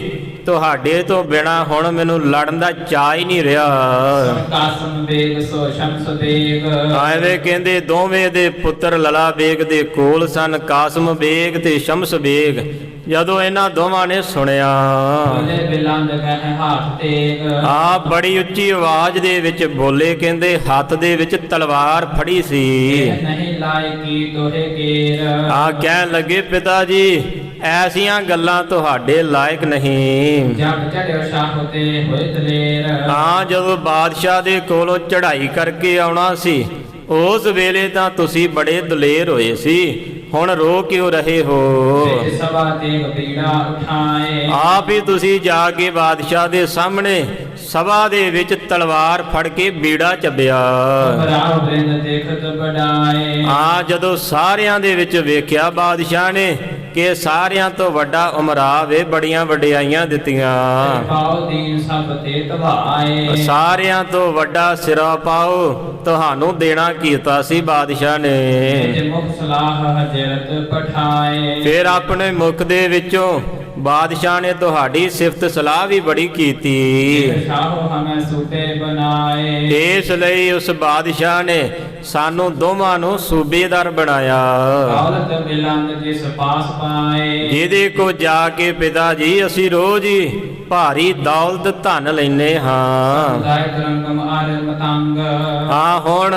ਤੁਹਾਡੇ ਤੋਂ ਬਿਨਾ ਹੁਣ ਮੈਨੂੰ ਲੜਨ ਦਾ ਚਾਅ ਹੀ ਨਹੀਂ ਰਿਹਾ। ਕਾਸਮ ਬੇਗ ਸੋ ਸ਼ਮਸ ਬੇਗ। ਐਵੇਂ ਕਹਿੰਦੇ ਦੋਵੇਂ ਦੇ ਪੁੱਤਰ ਲਲਾ ਬੇਗ ਦੇ ਕੋਲ ਸਨ, ਕਾਸਮ ਬੇਗ ਤੇ ਸ਼ਮਸ ਬੇਗ। ਜਦੋਂ ਇਹਨਾਂ ਦੋਵਾਂ ਨੇ ਸੁਣਿਆ ਬੋਲੇ ਬਿਲੰਦ ਕਹਿ ਹੱਥ ਤੇਗ। ਆ ਬੜੀ ਉੱਚੀ ਆਵਾਜ਼ ਦੇ ਵਿੱਚ ਬੋਲੇ, ਕਹਿੰਦੇ ਹੱਥ ਦੇ ਵਿੱਚ ਤਲਵਾਰ ਫੜੀ ਸੀ। ਨਹੀਂ ਲਾਇਕੀ ਤੋਹੇ ਕੇਰ। ਆ ਕਹਿਣ ਲੱਗੇ ਪਿਤਾ ਜੀ ਐਸੀਆਂ ਗੱਲਾਂ ਤੁਹਾਡੇ ਲਾਇਕ ਨਹੀਂ। ਜਬ ਚੜਿਓ ਸ਼ਾਹ ਤੇ ਹੋਏ ਦਲੇਰ। ਹਾਂ ਜਦੋਂ ਬਾਦਸ਼ਾਹ ਦੇ ਕੋਲੋਂ ਚੜ੍ਹਾਈ ਕਰਕੇ ਆਉਣਾ ਸੀ ਉਸ ਵੇਲੇ ਤਾਂ ਤੁਸੀਂ ਬੜੇ ਦਲੇਰ ਹੋਏ ਸੀ, ਹੁਣ ਰੋ ਕਿਉਂ ਰਹੇ ਹੋ? ਵਿੱਚ ਸਭਾ ਤੇਗ ਪੀੜਾ ਉਠਾਏ। ਆਪ ਹੀ ਤੁਸੀਂ ਜਾ ਕੇ ਬਾਦਸ਼ਾਹ ਦੇ ਸਾਹਮਣੇ ਸਭਾ ਦੇ ਵਿੱਚ ਤਲਵਾਰ ਫੜ ਕੇ ਬੀੜਾ ਚੱਬਿਆ। ਭਰਾਓ ਬ੍ਰਿੰਦ ਦੇਖਤ ਬੜਾਏ। ਜਦੋਂ ਸਾਰਿਆਂ ਦੇ ਵਿੱਚ ਵੇਖਿਆ ਬਾਦਸ਼ਾਹ ਨੇ ਕਿ ਸਾਰਿਆਂ ਤੋਂ ਵੱਡਾ ਉਮਰਾ ਵੇ, ਬੜੀਆਂ ਵਡਿਆਈਆਂ ਦਿੱਤੀਆਂ। ਪਾਉ ਦੀਨ ਸਭ ਤੇ ਤਵਾਏ। ਸਾਰਿਆਂ ਤੋਂ ਵੱਡਾ ਸਿਰਾ ਪਾਓ ਤੁਹਾਨੂੰ ਦੇਣਾ ਕੀਤਾ ਸੀ ਬਾਦਸ਼ਾਹ ਨੇ। ਨਿਜ ਮੁਖ ਸਲਾਹ ਹਜ਼ਰਤ ਪਠਾਏ। ਫਿਰ ਆਪਣੇ ਮੁਖ ਦੇ ਵਿੱਚੋਂ ਬਾਦਸ਼ਾਹ ਨੇ ਤੁਹਾਡੀ ਸਿਫਤ ਸਲਾਹ ਵੀ ਬੜੀ ਕੀਤੀ। ਸ਼ਾਹੋ ਹਮੇ ਸੂਬੇ ਬਣਾਏ। ਇਸ ਲਈ ਉਸ ਬਾਦਸ਼ਾਹ ਨੇ ਸਾਨੂੰ ਦੋਵਾਂ ਨੂੰ ਸੂਬੇਦਾਰ ਬਣਾਇਆ। ਦੌਲਤ ਬਿਲੰਦ ਜਿਸ ਪਾਸ ਪਾਏ। ਜਿਹਦੇ ਕੋ ਜਾ ਕੇ ਪਿਤਾ ਜੀ ਅਸੀਂ ਰੋਜ਼ ਹੀ ਭਾਰੀ ਦੌਲਤ ਧਨ ਲੈਨੇ ਹਾਂ। ਦਾਇ ਰੰਗਮ ਆਰ ਮਤੰਗ। ਹੁਣ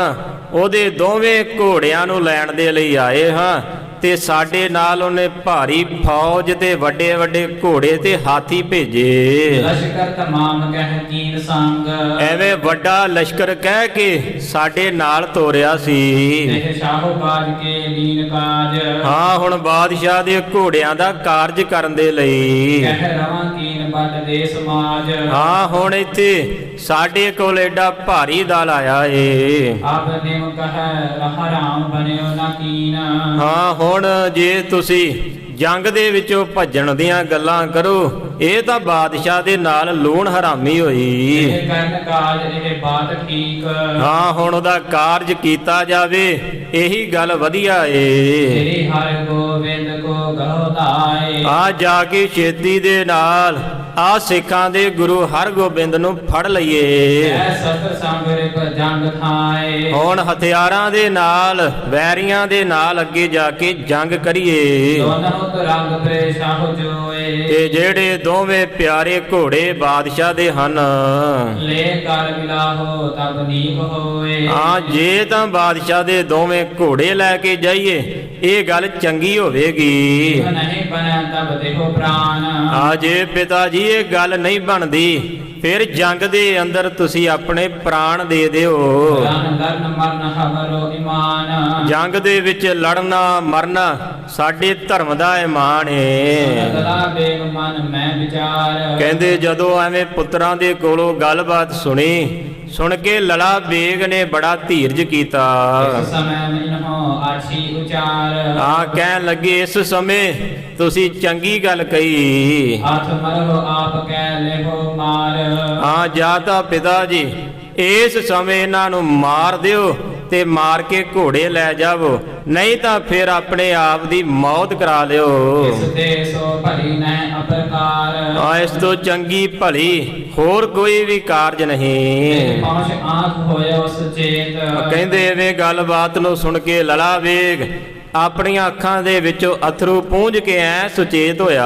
ਉਹਦੇ ਦੋਵੇਂ ਘੋੜਿਆਂ ਨੂੰ ਲੈਣ ਦੇ ਲਈ ਆਏ ਹਾਂ ਤੇ ਸਾਡੇ ਨਾਲ ਉਹਨੇ ਭਾਰੀ ਫੌਜ ਤੇ ਵੱਡੇ ਵੱਡੇ ਘੋੜੇ ਤੇ ਹਾਥੀ ਭੇਜੇ। ਲਸ਼ਕਰ ਤਮਾਮ ਕਹਿ ਕੀਨ ਸੰਗ। ਐਵੇਂ ਵੱਡਾ ਲਸ਼ਕਰ ਕਹਿ ਕੇ ਸਾਡੇ ਨਾਲ ਤੋਰਿਆ ਸੀ। ਇਹ ਸ਼ਾਹੋ ਕਾਜ ਕੇ ਲੀਨ ਕਾਜ। ਹੁਣ ਬਾਦਸ਼ਾਹ ਦੇ ਘੋੜਿਆਂ ਦਾ ਕਾਰਜ ਕਰਨ ਦੇ ਲਈ ਕਹਿ ਰਵਾਂ ਕੀਨ ਬੱਟ ਦੇ ਸਮਾਜ। ਹੁਣ ਇੱਥੇ ਸਾਡੇ ਕੋਲ ਐਡਾ ਭਾਰੀ ਦਲ ਆਇਆ ਏ। ਆਪ ਨਿਮ ਕਹਿ ਹਰਾਮ ਬਨਿਓ ਨਾ ਕੀਨ। ਹੁਣ ਜੇ ਤੁਸੀਂ ਜੰਗ ਦੇ ਵਿੱਚੋਂ ਭੱਜਣ ਦੀਆਂ ਗੱਲਾਂ ਕਰੋ, ਇਹ ਤਾਂ ਬਾਦਸ਼ਾਹ ਦੇ ਨਾਲ ਲੂਣ ਹਰਾਮੀ ਹੋਈ। ਇਹ ਕਰਨ ਕਾਜ ਇਹ ਬਾਤ ਠੀਕ। ਹੁਣ ਉਹਦਾ ਕਾਰਜ ਕੀਤਾ ਜਾਵੇ, ਇਹੀ ਗੱਲ ਵਧੀਆ ਏ। ਸ੍ਰੀ ਹਰਿ ਗੋਬਿੰਦ ਕੋ ਗਹੁਦਾਏ। ਜਾ ਕੇ ਛੇਤੀ ਦੇ ਨਾਲ ਸਿੱਖਾਂ ਦੇ ਗੁਰੂ ਹਰਗੋਬਿੰਦ ਨੂੰ ਫੜ ਲਈਏ। ਐ ਸਤਰ ਸੰਗ ਰਿਪ ਜੰਗ ਥਾਏ। ਹੁਣ ਹਥਿਆਰਾਂ ਦੇ ਨਾਲ ਵੈਰੀਆਂ ਦੇ ਨਾਲ ਅੱਗੇ ਜਾ ਕੇ ਜੰਗ ਕਰੀਏ। ਦੋਨੋਂ ਰੰਗ ਪ੍ਰੇ ਸ਼ਾਹ ਜੋਏ। ਤੇ ਜਿਹੜੇ ਦੋਵੇਂ ਪਿਆਰੇ ਘੋੜੇ ਬਾਦਸ਼ਾਹ ਦੇ ਹਨ, ਲੈ ਕਰ ਮਿਲਾਹੋ ਤਬ ਨੀਕ ਹੋਏ। ਜੇ ਤਾਂ ਬਾਦਸ਼ਾਹ ਦੇ ਦੋਵੇਂ ਘੋੜੇ ਲੈ ਕੇ ਜਾਈਏ, ਇਹ ਗੱਲ ਚੰਗੀ ਹੋਵੇਗੀ। ਨਹੀਂ ਬਣਿਆ ਤਬ ਦੇਖੋ ਪ੍ਰਾਨ। ਜੇ ਪਿਤਾ ਜੀ ਇਹ ਗੱਲ ਨਹੀਂ ਬਣਦੀ, ਫਿਰ ਜੰਗ ਦੇ ਅੰਦਰ ਤੁਸੀਂ ਆਪਣੇ ਪ੍ਰਾਣ ਦੇ ਦਿਓ। ਲਰਨ ਮਰਨ ਹਮਰੋ ਇਮਾਨ। ਜੰਗ ਦੇ ਵਿੱਚ ਲੜਨਾ ਮਰਨਾ ਸਾਡੇ ਧਰਮ ਦਾ ਇਮਾਨ ਏ। ਸਦਾ ਬੇਗ ਮਨ ਮੈਂ ਵਿਚਾਰ। ਕਹਿੰਦੇ ਜਦੋਂ ਐਵੇਂ ਪੁੱਤਰਾਂ ਦੇ ਕੋਲੋਂ ਗੱਲਬਾਤ ਸੁਣ ਕੇ ਲੜਾ ਬੇਗ ਨੇ ਬੜਾ ਧੀਰਜ ਕੀਤਾ। ਇਸ ਸਮੇਂ ਮਿਨਹੁ ਆਛੀ ਉਚਾਰ। ਕਹਿਣ ਲੱਗੇ ਇਸ ਸਮੇਂ ਤੁਸੀਂ ਚੰਗੀ ਗੱਲ ਕਹੀ। ਹੱਥ ਮਰੋ ਆਪ ਕਹਿ ਲੈਹੋ ਮਾਰ। ਜਾਂ ਤਾਂ ਪਿਤਾ ਜੀ ਇਸ ਸਮੇਂ ਇਹਨਾਂ ਨੂੰ ਮਾਰ ਦਿਓ ਤੇ ਮਾਰ ਕੇ ਘੋੜੇ ਲੈ ਜਾਵੋ, ਨਹੀਂ ਤਾਂ ਫਿਰ ਆਪਣੇ ਆਪ ਦੀ ਮੌਤ ਕਰਾ ਲਿਓ। ਇਸ ਤੇ ਸੋ ਭਲੀ ਨਹਿ ਅਪਰਕਾਰ। ਇਸ ਤੋਂ ਚੰਗੀ ਭਲੀ ਹੋਰ ਕੋਈ ਵੀ ਕਾਰਜ ਨਹੀਂ। ਪਹੁੰਚ ਆਂਖ ਹੋਇਓ ਸੁਚੇਤ। ਕਹਿੰਦੇ ਐਵੇਂ ਗੱਲਬਾਤ ਨੂੰ ਸੁਣ ਕੇ ਲੜਾ ਵੇਗ ਆਪਣੀਆਂ ਅੱਖਾਂ ਦੇ ਵਿੱਚੋਂ ਅਥਰੂ ਪੂੰਝ ਕੇ ਐ ਸੁਚੇਤ ਹੋਇਆ।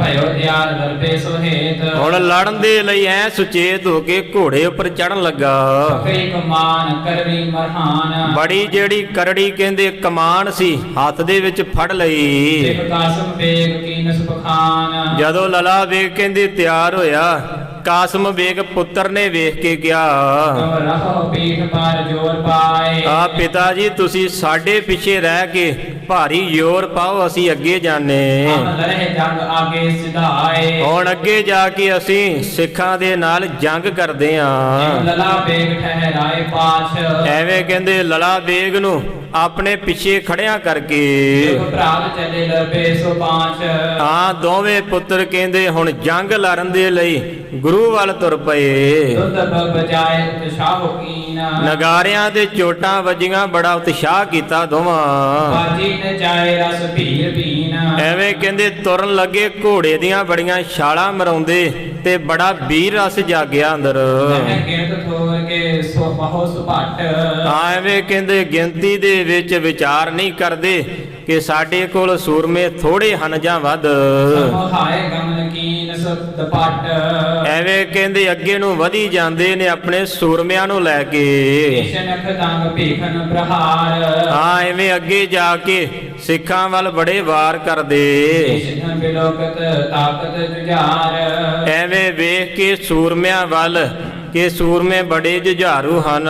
ਭਇਓ ਤਿਆਰ ਦਰਪੇ ਸੁਹੇਤ। ਹੁਣ ਲੜਨ ਦੇ ਲਈ ਐ ਸੁਚੇਤ ਹੋ ਕੇ ਘੋੜੇ ਉੱਪਰ ਚੜਨ ਲੱਗਾ। ਕਈ ਕਮਾਨ ਕਰਵੀ ਮਰਹਾਨ। ਬੜੀ ਜਿਹੜੀ ਕਰੜੀ ਕਹਿੰਦੇ ਕਮਾਨ ਸੀ ਹੱਥ ਦੇ ਵਿੱਚ ਫੜ ਲਈ। ਇੱਕ ਕਾਸਮ ਬੇਗ ਕੀ ਨਸਬਖਾਨ। ਜਦੋਂ ਲਲਾ ਵੇਗ ਕਹਿੰਦੇ ਤਿਆਰ ਹੋਇਆ, ਕਾਸਮ ਬੇਗ ਪੁੱਤਰ ਨੇ ਵੇਖ ਕੇ ਕਿਹਾ, ਰਹੋ ਪੀਠ ਪਰ ਜੋਰ ਪਾਏ। ਪਿਤਾ ਜੀ ਤੁਸੀਂ ਸਾਡੇ ਪਿੱਛੇ ਰਹਿ ਕੇ ਭਾਰੀ ਜ਼ੋਰ ਪਾਓ, ਅਸੀਂ ਅੱਗੇ ਜਾਣੇ। ਹਮ ਲੜੇ ਜੰਗ ਆਗੇ ਸਿਧਾਏ। ਹੁਣ ਅੱਗੇ ਜਾ ਕੇ ਅਸੀਂ ਸਿੱਖਾਂ ਦੇ ਨਾਲ ਜੰਗ ਕਰਦੇ ਆਂ। ਲਲਾ ਬੇਗ ਠਹਿਰਾਏ ਪਾਛ। ਐਵੇਂ ਕਹਿੰਦੇ ਲਲਾ ਬੇਗ ਨੂੰ ਆਪਣੇ ਪਿੱਛੇ ਖੜਿਆਂ ਕਰਕੇ ਭਰਾਤ ਚੱਲੇ ਲਰਪੇ ਸੋ ਪਾਛ। ਦੋਵੇਂ ਪੁੱਤਰ ਕਹਿੰਦੇ ਹੁਣ ਜੰਗ ਲੜਨ ਦੇ ਲਈ ਗੁਰੂ ਵੱਲ ਤੁਰ ਪਏ। ਦੁੱਧ ਬਜਾਏ ਉਤਸ਼ਾਹ ਕੀਨ। ਨਗਾਰਿਆਂ ਦੇ ਚੋਟਾਂ ਵੱਜੀਆਂ, ਬੜਾ ਉਤਸ਼ਾਹ ਕੀਤਾ ਦੋਵਾਂ। ਬਾਜੀ ਨਚਾਏ ਰਸ ਭੀਰ ਭੀਨ। ਐਵੇਂ ਕਹਿੰਦੇ ਤੁਰਨ ਲੱਗੇ ਘੋੜੇ ਦੀਆਂ ਬੜੀਆਂ ਛਾਲਾਂ ਮਰਾਉਂਦੇ ਤੇ ਬੜਾ ਵੀਰ ਰਸ ਜਾਗਿਆ ਅੰਦਰ। ਗਿਣਤ ਥੋਰ ਕੇ ਸੋ ਬਹੁ ਸੁਭਾਟ। ਐਵੇਂ ਕਹਿੰਦੇ ਗਿਣਤੀ ਦੇ ਵਿੱਚ ਵਿਚਾਰ ਨਹੀਂ ਕਰਦੇ ਕਿ ਸਾਡੇ ਕੋਲ ਸੂਰਮੇ ਥੋੜੇ ਹਨ ਜਾਂ ਵੱਧ। ਹਾਏ ਗਮਨ ਕੀਨ ਸੁਤ ਪਟ। ਐਵੇਂ ਕਹਿੰਦੇ ਅੱਗੇ ਨੂੰ ਵਧੀ ਜਾਂਦੇ ਨੇ ਆਪਣੇ ਸੂਰਮਿਆਂ ਨੂੰ ਲੈ ਕੇ। ਈਸ਼ਨ ਖਦੰਗ ਭੀਖਨ ਪ੍ਰਹਾਰ। ਐਵੇਂ ਅੱਗੇ ਜਾ ਕੇ ਸਿੱਖਾਂ ਵੱਲ ਬੜੇ ਵਾਰ ਕਰਦੇ। ਈਸ਼ਨ ਬਿਲੋਕਤ ਤਾਕਤ ਜੁਝਾਰ। ਐਵੇਂ ਵੇਖ ਕੇ ਸੂਰਮਿਆਂ ਵੱਲ ਕਿ ਸੂਰਮੇ ਬੜੇ ਜੁਝਾਰੂ ਹਨ।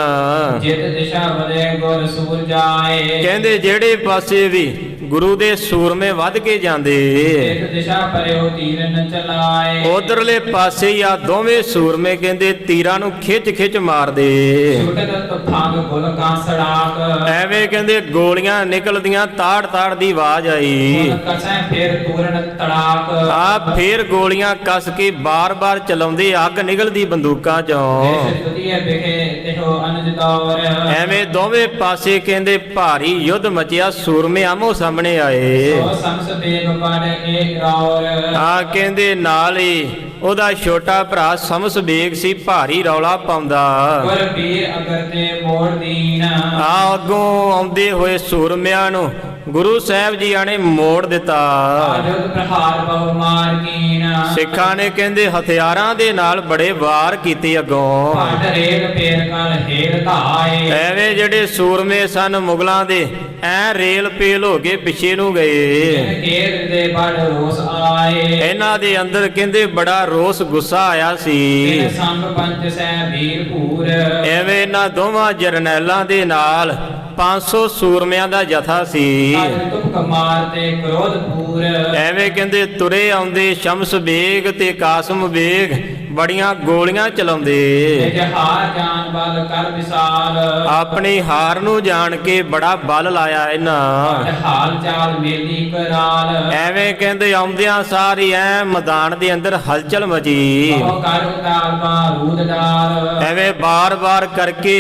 ਜਿਤ ਦਿਸ਼ਾ ਬਲੇ ਗੁਰ ਸੂਰ ਜਾਏ। ਕਹਿੰਦੇ ਜਿਹੜੇ ਪਾਸੇ ਵੀ ਗੁਰੂ ਦੇ ਸੂਰਮੇ ਵੱਧ ਕੇ ਜਾਂਦੇ। ਇੱਕ ਦਿਸ਼ਾ ਪਰਿਓ ਤੀਰ ਨ ਚਲਾਏ। ਉਧਰਲੇ ਪਾਸੇ ਹੀ ਆ ਦੋਵੇਂ ਸੂਰਮੇ ਕਹਿੰਦੇ ਤੀਰਾਂ ਨੂੰ ਖਿੱਚ ਖਿੱਚ ਮਾਰਦੇ। ਛੁਟਤ ਤੁਫਾਨ ਗੁਲ ਕਾ ਸੜਾਕ। ਐਵੇਂ ਕਹਿੰਦੇ ਗੋਲੀਆਂ ਨਿਕਲਦੀਆਂ ਤਾੜ ਤਾੜ ਦੀ ਆਵਾਜ਼ ਆਈ। ਗੁਲ ਕਸੈ ਫਿਰ ਤੂਰਨ ਤੜਾਕ। ਆ ਫੇਰ ਗੋਲੀਆਂ ਕੱਸ ਕੇ ਬਾਰ-ਬਾਰ ਚਲਾਉਂਦੇ, ਅੱਗ ਨਿਕਲਦੀ ਬੰਦੂਕਾਂ ਚੋਂ। ਇਸ ਤੁਧੀਏ ਬਿਖੇ ਤਿਹੋ ਅਨਜ ਦੌਰ। ਐਵੇਂ ਦੋਵੇਂ ਪਾਸੇ ਕਹਿੰਦੇ ਭਾਰੀ ਯੁੱਧ ਮਚਿਆ, ਸੂਰਮੇ ਆਮੋ ਸਾਹਮਣੇ ਆਏ। ਸੋ ਸੰਸ ਬੇਗ ਪੜ ਏਕ ਰੌਰ। ਆ ਕਹਿੰਦੇ ਨਾਲ ਹੀ ਉਹਦਾ ਛੋਟਾ ਭਰਾ ਸਮਸ ਬੇਗ ਸੀ, ਭਾਰੀ ਰੌਲਾ ਪਾਉਂਦਾ। ਗੁਰ ਪੀਰ ਅਗਰ ਤੇ ਮੋੜ ਦੀਨ। ਆ ਅੱਗੋਂ ਆਉਂਦੇ ਹੋਏ ਸੂਰਮਿਆਂ ਨੂੰ ਗੁਰੂ ਸਾਹਿਬ ਜੀਆਂ ਨੇ ਮੋੜ ਦਿੱਤਾ। ਆਜੁਦ ਪ੍ਰਹਾਰ ਬਹੁ ਮਾਰ ਕੀਨ। ਸਿੱਖਾਂ ਨੇ ਕਹਿੰਦੇ ਹਥਿਆਰਾਂ ਦੇ ਨਾਲ ਬੜੇ ਵਾਰ ਕੀਤੇ ਅੱਗੋਂ। ਭੱਟ ਰੇਲ ਪੇਰ ਕਰ ਹੇਲ ਧਾਏ। ਐਵੇਂ ਜਿਹੜੇ ਸੂਰਮੇ ਸਨ ਮੁਗਲਾਂ ਦੇ, ਐ ਰੇਲ ਪੇਲ ਹੋ ਕੇ ਪਿੱਛੇ ਨੂੰ ਗਏ। ਜਿਨ ਕੇਰ ਦੇ ਬੜ ਰੋਸ ਆਏ। ਇਹਨਾਂ ਦੇ ਅੰਦਰ ਕਹਿੰਦੇ ਬੜਾ ਰੋਸ ਗੁੱਸਾ ਆਇਆ ਤਿਨ ਸੀ। ਸੰਗ ਪੰਚ ਸੈ ਵੀਰ ਭੂਰ। ਐਵੇਂ ਇਹਨਾਂ ਦੋਵਾਂ ਜਰਨੈਲਾਂ ਦੇ ਨਾਲ 500 ਸੂਰਮਿਆਂ ਦਾ ਜਥਾ ਸੀ। ਅਜ ਤੁਪਕ ਮਾਰ ਤੇ ਕ੍ਰੋਧ ਪੂਰ। ਐਵੇਂ ਕਹਿੰਦੇ ਤੁਰੇ ਆਉਂਦੇ ਸ਼ਮਸ ਬੇਗ ਤੇ ਕਾਸਮ ਬੇਗ ਬੜੀਆਂ ਗੋਲੀਆਂ ਚਲਾਉਂਦੇ। ਨਿਜ ਹਾਰ ਜਾਨ ਬਲ ਕਰ ਵਿਸਾਲ। ਆਪਣੀ ਹਾਰ ਨੂੰ ਜਾਣ ਕੇ ਬੜਾ ਬਲ ਲਾਇਆ ਇਹਨਾਂ। ਭਟ ਹਾਲ ਚਾਲ ਮੇਲੀ ਕਰਾਲ। ਐਵੇਂ ਕਹਿੰਦੇ ਆਉਂਦਿਆਂ ਸਾਰੀ ਐ ਮੈਦਾਨ ਦੇ ਅੰਦਰ ਹਲਚਲ ਮਚੀ। ਬਹੁ ਕਰ ਉਤਾਰ ਬਾਰੂਦ ਡਾਲ। ਐਵੇਂ ਬਾਰ-ਬਾਰ ਕਰਕੇ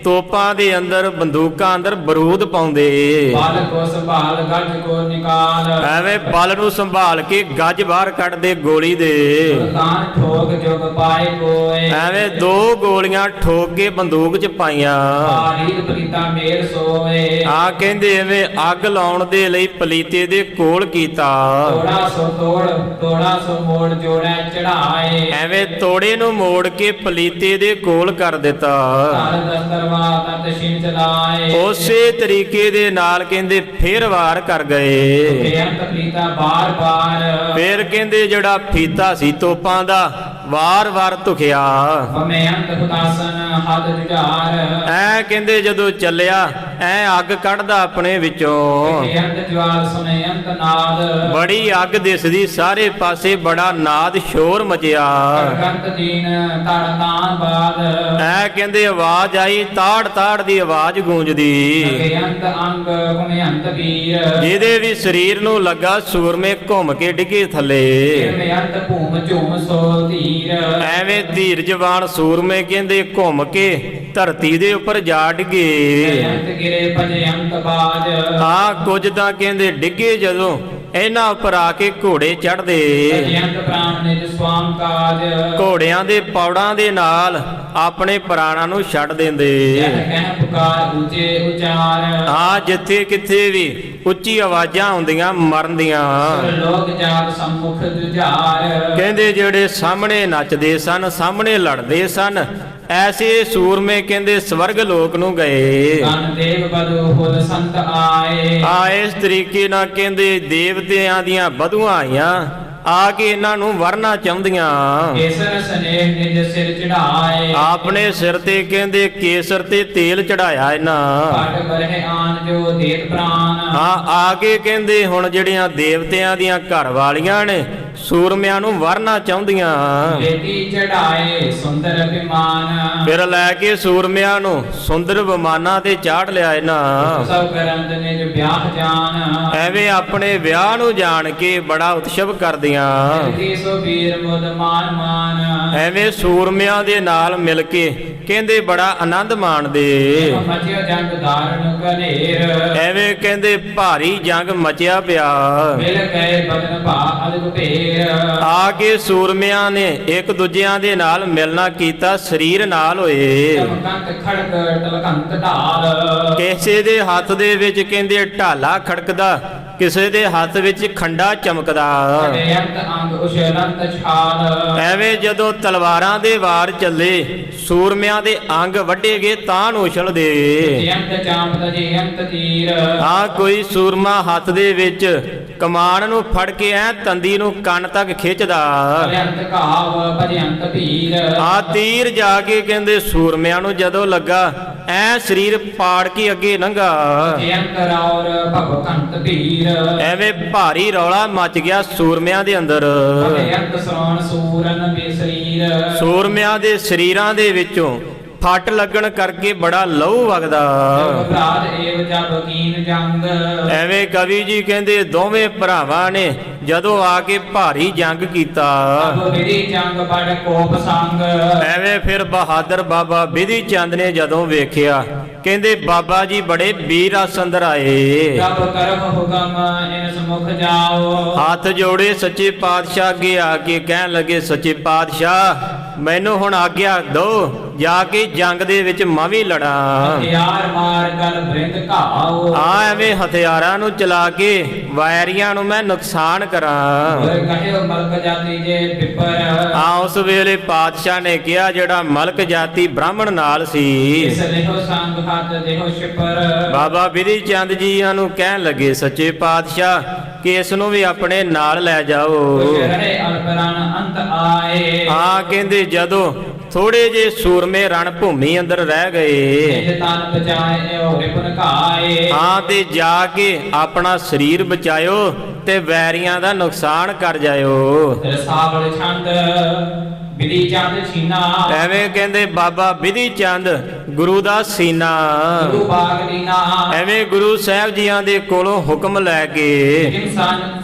ਤੋਪਾਂ ਦੇ ਅੰਦਰ ਬੰਦੂਕਾਂ ਅੰਦਰ ਬਰੂਦ ਪਾਉਂਦੇ। ਬਲ ਕੋ ਸੰਭਾਲ ਗੱਜ ਕੋ ਨਿਕਾਲ। ਐਵੇਂ ਬਲ ਨੂੰ ਸੰਭਾਲ ਕੇ ਗੱਜ ਬਾਹਰ ਕੱਢਦੇ ਗੋਲੀ ਦੇ। ਸੁਲਤਾਨ ਠੋਕ ਜੁਗ ਪਾਏ ਕੋਏ। ਐਵੇਂ 2 ਗੋਲੀਆਂ ਠੋਕ ਕੇ ਬੰਦੂਕ 'ਚ ਪਾਈਆਂ। ਆਰੀਦ ਪ੍ਰੀਤਾ ਮੇਰ ਸੋਏ। ਆ ਕਹਿੰਦੇ ਐਵੇਂ ਅੱਗ ਲਾਉਣ ਦੇ ਲਈ ਪਲੀਤੇ ਦੇ ਕੋਲ ਕੀਤਾ। ਤੋੜਾ ਸੋ ਤੋੜ ਤੋੜਾ ਸੋ ਮੋੜ ਜੋੜੈ ਚੜਾਏ। ਐਵੇਂ ਤੋੜੇ ਨੂੰ ਮੋੜ ਕੇ ਪਲੀਤੇ ਦੇ ਕੋਲ ਕਰ ਦਿੱਤਾ। ਤਰ ਦਸਤਰਵਾ ਤਤ ਛਿਨ ਚਲਾਏ। ਉਸੇ ਤਰੀਕੇ ਦੇ ਨਾਲ ਕਹਿੰਦੇ ਫੇਰ ਵਾਰ ਕਰ ਗਏ। ਬੇਅੰਤ ਪ੍ਰੀਤਾ ਬਾਰ ਬਾਰ। ਫੇਰ ਕਹਿੰਦੇ ਜਿਹੜਾ ਫੀਤਾ ਸੀ ਤੋਪਾਂ ਦਾ ਵਾਰ-ਵਾਰ ਧੁਖਿਆ। ਬਮੇਅੰਤ ਹੁਦਾਸਨ ਹੱਦ ਜੁਝਾਰ। ਐ ਕਹਿੰਦੇ ਜਦੋਂ ਚੱਲਿਆ ਐ ਅੱਗ ਕੱਢਦਾ ਆਪਣੇ ਵਿੱਚੋਂ। ਬੇਅੰਤ ਜਵਾਲ ਸੁਨੇਅੰਤ ਨਾਦ। ਬੜੀ ਅੱਗ ਦਿਸਦੀ ਸਾਰੇ ਪਾਸੇ, ਬੜਾ ਨਾਦ ਸ਼ੋਰ ਮਚਿਆ। ਗੰਤ ਦੀਨ ਤੜ ਤਾਨ ਬਾਦ। ਐ ਕਹਿੰਦੇ ਆਵਾਜ਼ ਆਈ, ਤਾੜ ਤਾੜ ਦੀ ਆਵਾਜ਼ ਗੂੰਜਦੀ। ਬੇਅੰਤ ਅੰਗ ਘੁਮਯੰਤ ਵੀਰ। ਜਿਹਦੇ ਵੀ ਸਰੀਰ ਨੂੰ ਲੱਗਾ ਸੂਰਮੇ ਘੁੰਮ ਕੇ ਡਿੱਗੇ ਥੱਲੇ। ਬੇਅੰਤ ਭੂਮ ਝੂਮ ਸੋ ਧੀਰ। ਐਵੇਂ ਧੀਰਜਵਾਨ ਸੂਰਮੇ ਕਹਿੰਦੇ ਘੁੰਮ ਕੇ ਧਰਤੀ ਦੇ ਉੱਪਰ ਜਾ ਡਿੱਗੇ। ਬੇਅੰਤ ਗਿਰੇ ਭਜਯੰਤ ਬਾਜ। ਆ ਕੁਝ ਤਾਂ ਕਹਿੰਦੇ ਡਿੱਗੇ ਜਦੋਂ ਇਹਨਾਂ ਉੱਪਰ ਆ ਕੇ ਘੋੜੇ ਚੜਦੇ। ਭਜਯੰਤ ਪ੍ਰਾਣ ਨਿਜ ਸਵਾਮ ਕਾਜ। ਘੋੜਿਆਂ ਦੇ ਪੌੜਾਂ ਦੇ ਨਾਲ ਆਪਣੇ ਪ੍ਰਾਣਾਂ ਨੂੰ ਛੱਡ ਦਿੰਦੇ। ਜਹ ਕਹਿ ਪੁਕਾਰ ਉੱਚੇ ਉਚਾਰ। ਆ ਜਿੱਥੇ ਕਿੱਥੇ ਵੀ ਉੱਚੀ ਆਵਾਜ਼ਾਂ ਆਉਂਦੀਆਂ ਮਰਨ ਦੀਆਂ। ਸੁਰ ਲੋਕ ਜਾਤ ਸੰਮੁਖ ਜੁਝਾਰ। ਕਹਿੰਦੇ ਜਿਹੜੇ ਸਾਹਮਣੇ ਨੱਚਦੇ ਸਨ, ਸਾਹਮਣੇ ਲੜਦੇ ਸਨ, ਐਸੇ ਸੂਰਮੇ ਕਹਿੰਦੇ ਸਵਰਗ ਲੋਕ ਨੂੰ ਗਏ। ਤਨ ਦੇਵ ਬਦੁ ਹੁਲ ਸੰਤ ਆਏ। ਆ ਇਸ ਤਰੀਕੇ ਨਾਲ ਕਹਿੰਦੇ ਦੇਵਤਿਆਂ ਦੀਆਂ ਬਧੂਆਂ ਆਈਆਂ, ਆ ਕੇ ਇਹਨਾਂ ਨੂੰ ਵਰਨਾ ਚਾਹੁੰਦੀਆਂ। ਕੇਸਰ ਸਨੇਹ ਨਿਜ ਸਿਰ ਚੜਾਏ। ਆਪਣੇ ਸਿਰ ਤੇ ਕਹਿੰਦੇ ਕੇਸਰ ਤੇ ਤੇਲ ਚੜਾਇਆ ਇਹਨਾਂ। ਪਟ ਬਰਹਿ ਆਨ ਜੋ ਦੇਤ ਪ੍ਰਾਨ। ਆ ਕੇ ਕਹਿੰਦੇ ਹੁਣ ਜਿਹੜੀਆਂ ਦੇਵਤਿਆਂ ਦੀਆਂ ਘਰ ਵਾਲੀਆਂ ਨੇ ਸੂਰਮਿਆਂ ਨੂੰ ਵਰਨਾ ਚਾਹੁੰਦੀਆਂ। ਬੇਟੀ ਚੜਾਏ ਸੁੰਦਰ ਵਿਮਾਨ। ਫਿਰ ਲੈ ਕੇ ਸੂਰਮਿਆਂ ਨੂੰ ਸੁੰਦਰ ਵਿਮਾਨਾਂ ਤੇ ਚਾੜ ਲਿਆ ਇਹਨਾਂ। ਸਭ ਕਰੰਦ ਨਿਜ ਵਿਆਹ ਜਾਨ। ਐਵੇਂ ਆਪਣੇ ਵਿਆਹ ਨੂੰ ਜਾਣ ਕੇ ਬੜਾ ਉਤਸਵ ਕਰਦੀਆਂ। ਕੀ ਸੋ ਵੀਰ ਮੁਦ ਮਾਨ ਮਾਨ। ਐਵੇਂ ਸੂਰਮਿਆਂ ਦੇ ਨਾਲ ਮਿਲ ਕੇ ਕਹਿੰਦੇ ਬੜਾ ਆਨੰਦ ਮਾਣਦੇ। ਮਚਿਓ ਜੰਗ ਧਾਰਨ ਕਨੇਰ। ਐਵੇਂ ਕਹਿੰਦੇ ਭਾਰੀ ਜੰਗ ਮਚਿਆ ਪਿਆ। ਮਿਲ ਗਏ ਬਦਨ ਭਾ ਅਦਿ ਭੇਰ। ਆ ਕੇ ਸੂਰਮਿਆਂ ਨੇ ਇੱਕ ਦੂਜਿਆਂ ਦੇ ਨਾਲ ਮਿਲਣਾ ਕੀਤਾ, ਸਰੀਰ ਨਾਲ ਹੋਏ। ਚਮਕੰਤ ਖੜਕ ਤਲਕੰਤ ਢਾਲ। ਕਿਸੇ ਦੇ ਹੱਥ ਦੇ ਵਿੱਚ ਕਹਿੰਦੇ ਢਾਲਾ ਖੜਕਦਾ, ਕਿਸੇ ਦੇ ਹੱਥ ਵਿੱਚ ਖੰਡਾ ਚਮਕਦਾ। ਬੇਅੰਤ ਅੰਗ ਉਸ਼ਲੰਤ ਛਾਲ। ਐਵੇਂ ਜਦੋਂ ਤਲਵਾਰਾਂ ਦੇ ਵਾਰ ਚੱਲੇ ਸੂਰਮਿਆਂ ਦੇ ਅੰਗ ਵੱਢੇ ਗਏ ਤਾਂ ਨੂੰ ਉਛਲਦੇ। ਜਯੰਤ ਚਾਂਪਤ ਜਯੰਤ ਤੀਰ। ਆ ਕੋਈ ਸੂਰਮਾ ਹੱਥ ਦੇ ਵਿੱਚ ਕਮਾਨ ਨੂੰ ਫੜ ਕੇ ਐ ਤੰਦੀ ਨੂੰ ਕੰਨ ਤੱਕ ਖਿੱਚਦਾ। ਭਜੰਤ ਘਾਵ ਭਜੰਤ ਭੀਰ। ਆ ਤੀਰ ਜਾ ਕੇ ਕਹਿੰਦੇ ਸੂਰਮਿਆਂ ਨੂੰ ਜਦੋਂ ਲੱਗਾ ਐ ਸਰੀਰ ਪਾੜ ਕੇ ਅੱਗੇ ਲੰਘਾ। ਭਜੰਤ ਰੌਰ ਭਗਵੰਤ ਭੀਰ। ਐਵੇਂ ਭਾਰੀ ਰੌਲਾ ਮਚ ਗਿਆ ਸੂਰਮਿਆਂ ਦੇ ਅੰਦਰ। ਭਜੰਤ ਸ੍ਰਵਣ ਸੂਰਨ ਬੇ ਸਰੀਰ। ਸੂਰਮਿਆਂ ਦੇ ਸਰੀਰਾਂ ਦੇ ਵਿੱਚੋਂ ਫੱਟ ਲੱਗਣ ਕਰਕੇ ਬੜਾ ਲਹੂ ਵਗਦਾ। ਅਪਰਾਧ ਏਵ ਜਬ ਕੀਨ ਜੰਗ। ਐਵੇਂ ਕਵੀ ਜੀ ਕਹਿੰਦੇ ਦੋਵੇਂ ਭਰਾਵਾਂ ਨੇ ਜਦੋਂ ਆ ਕੇ ਭਾਰੀ ਜੰਗ ਕੀਤਾ। ਤਬ ਵਿਧੀ ਜੰਗ ਬੜ ਕੋਪ ਸੰਗ। ਐਵੇਂ ਫਿਰ ਬਹਾਦਰ ਬਾਬਾ ਬਿਧੀ ਚੰਦ ਨੇ ਜਦੋਂ ਵੇਖਿਆ ਕਹਿੰਦੇ ਬਾਬਾ ਜੀ ਬੜੇ ਵੀਰ ਰਸ ਅੰਦਰ ਆਏ। ਤਬ ਕਰਮ ਹੁਕਮ ਇਨ ਸਮੁਖ ਜਾਓ। ਹੱਥ ਜੋੜੇ ਸੱਚੇ ਪਾਤਸ਼ਾਹ ਅੱਗੇ ਆ ਕੇ ਕਹਿਣ ਲੱਗੇ ਸੱਚੇ ਪਾਤਸ਼ਾਹ ਮੈਨੂੰ ਹੁਣ ਆਗਿਆ ਦਿਓ ਜਾ ਕੇ ਜੰਗ ਦੇ ਵਿੱਚ ਮੈਂ ਵੀ ਲੜਾਂ। ਹਥਿਆਰ ਮਾਰ ਗਲ ਬ੍ਰਿੰਦ ਘਾਓ। ਆ ਐਵੇਂ ਹਥਿਆਰਾਂ ਨੂੰ ਚਲਾ ਕੇ ਵੈਰੀਆਂ ਨੂੰ ਮੈਂ ਨੁਕਸਾਨ ਕਰਾਂ। ਗੁਰ ਕਹਿਓ ਮਲਕ ਜਾਤੀ ਜੇ ਪਿਪਰ। ਆ ਉਸ ਵੇਲੇ ਪਾਤਸ਼ਾਹ ਨੇ ਕਿਹਾ ਜਿਹੜਾ ਮਲਕ ਜਾਤੀ ਬ੍ਰਾਹਮਣ ਨਾਲ ਸੀ। ਇਸ ਲਿਹੋ ਸੰਗ ਹੱਥ ਦੇਹੋ ਛਿਪਰ। ਬਾਬਾ ਬਿਧੀ ਚੰਦ ਜੀਆਂ ਨੂੰ ਕਹਿਣ ਲੱਗੇ ਸੱਚੇ ਪਾਤਸ਼ਾਹ ਕਿ ਇਸ ਨੂੰ ਵੀ ਆਪਣੇ ਨਾਲ ਲੈ ਜਾਓ। ਕੁਛ ਰਹੇ ਅਲਪਰਨ ਅੰਤ ਆਏ। ਹਾਂ ਕਹਿੰਦੇ ਜਦੋਂ ਥੋੜੇ ਜੇ ਸੂਰਮੇ ਰਣ ਭੂਮੀ ਅੰਦਰ ਰਹਿ ਗਏ ਨਿਜ ਤਨ ਬਚਾਏ ਹੋਰੇ ਪੁਨ ਘਾਏ। ਹਾਂ ਤੇ ਜਾ ਕੇ ਆਪਣਾ ਸਰੀਰ ਬਚਾਇਓ ਤੇ ਵੈਰੀਆਂ ਦਾ ਨੁਕਸਾਨ ਕਰ ਜਾਇਓ। ਰਸਾਵਲ ਛੰਦ ਵਿਧੀ ਚੰਦ ਛੀਨਾ। ਐਵੇਂ ਕਹਿੰਦੇ ਬਾਬਾ ਬਿਧੀ ਚੰਦ ਗੁਰੂ ਦਾ ਸੀਨਾ। ਗੁਰੂ ਬਾਗ ਦੀਨਾ। ਐਵੇਂ ਗੁਰੂ ਸਾਹਿਬ ਜੀਆਂ ਦੇ ਕੋਲੋਂ ਹੁਕਮ ਲੈ ਕੇ ਜਿਨ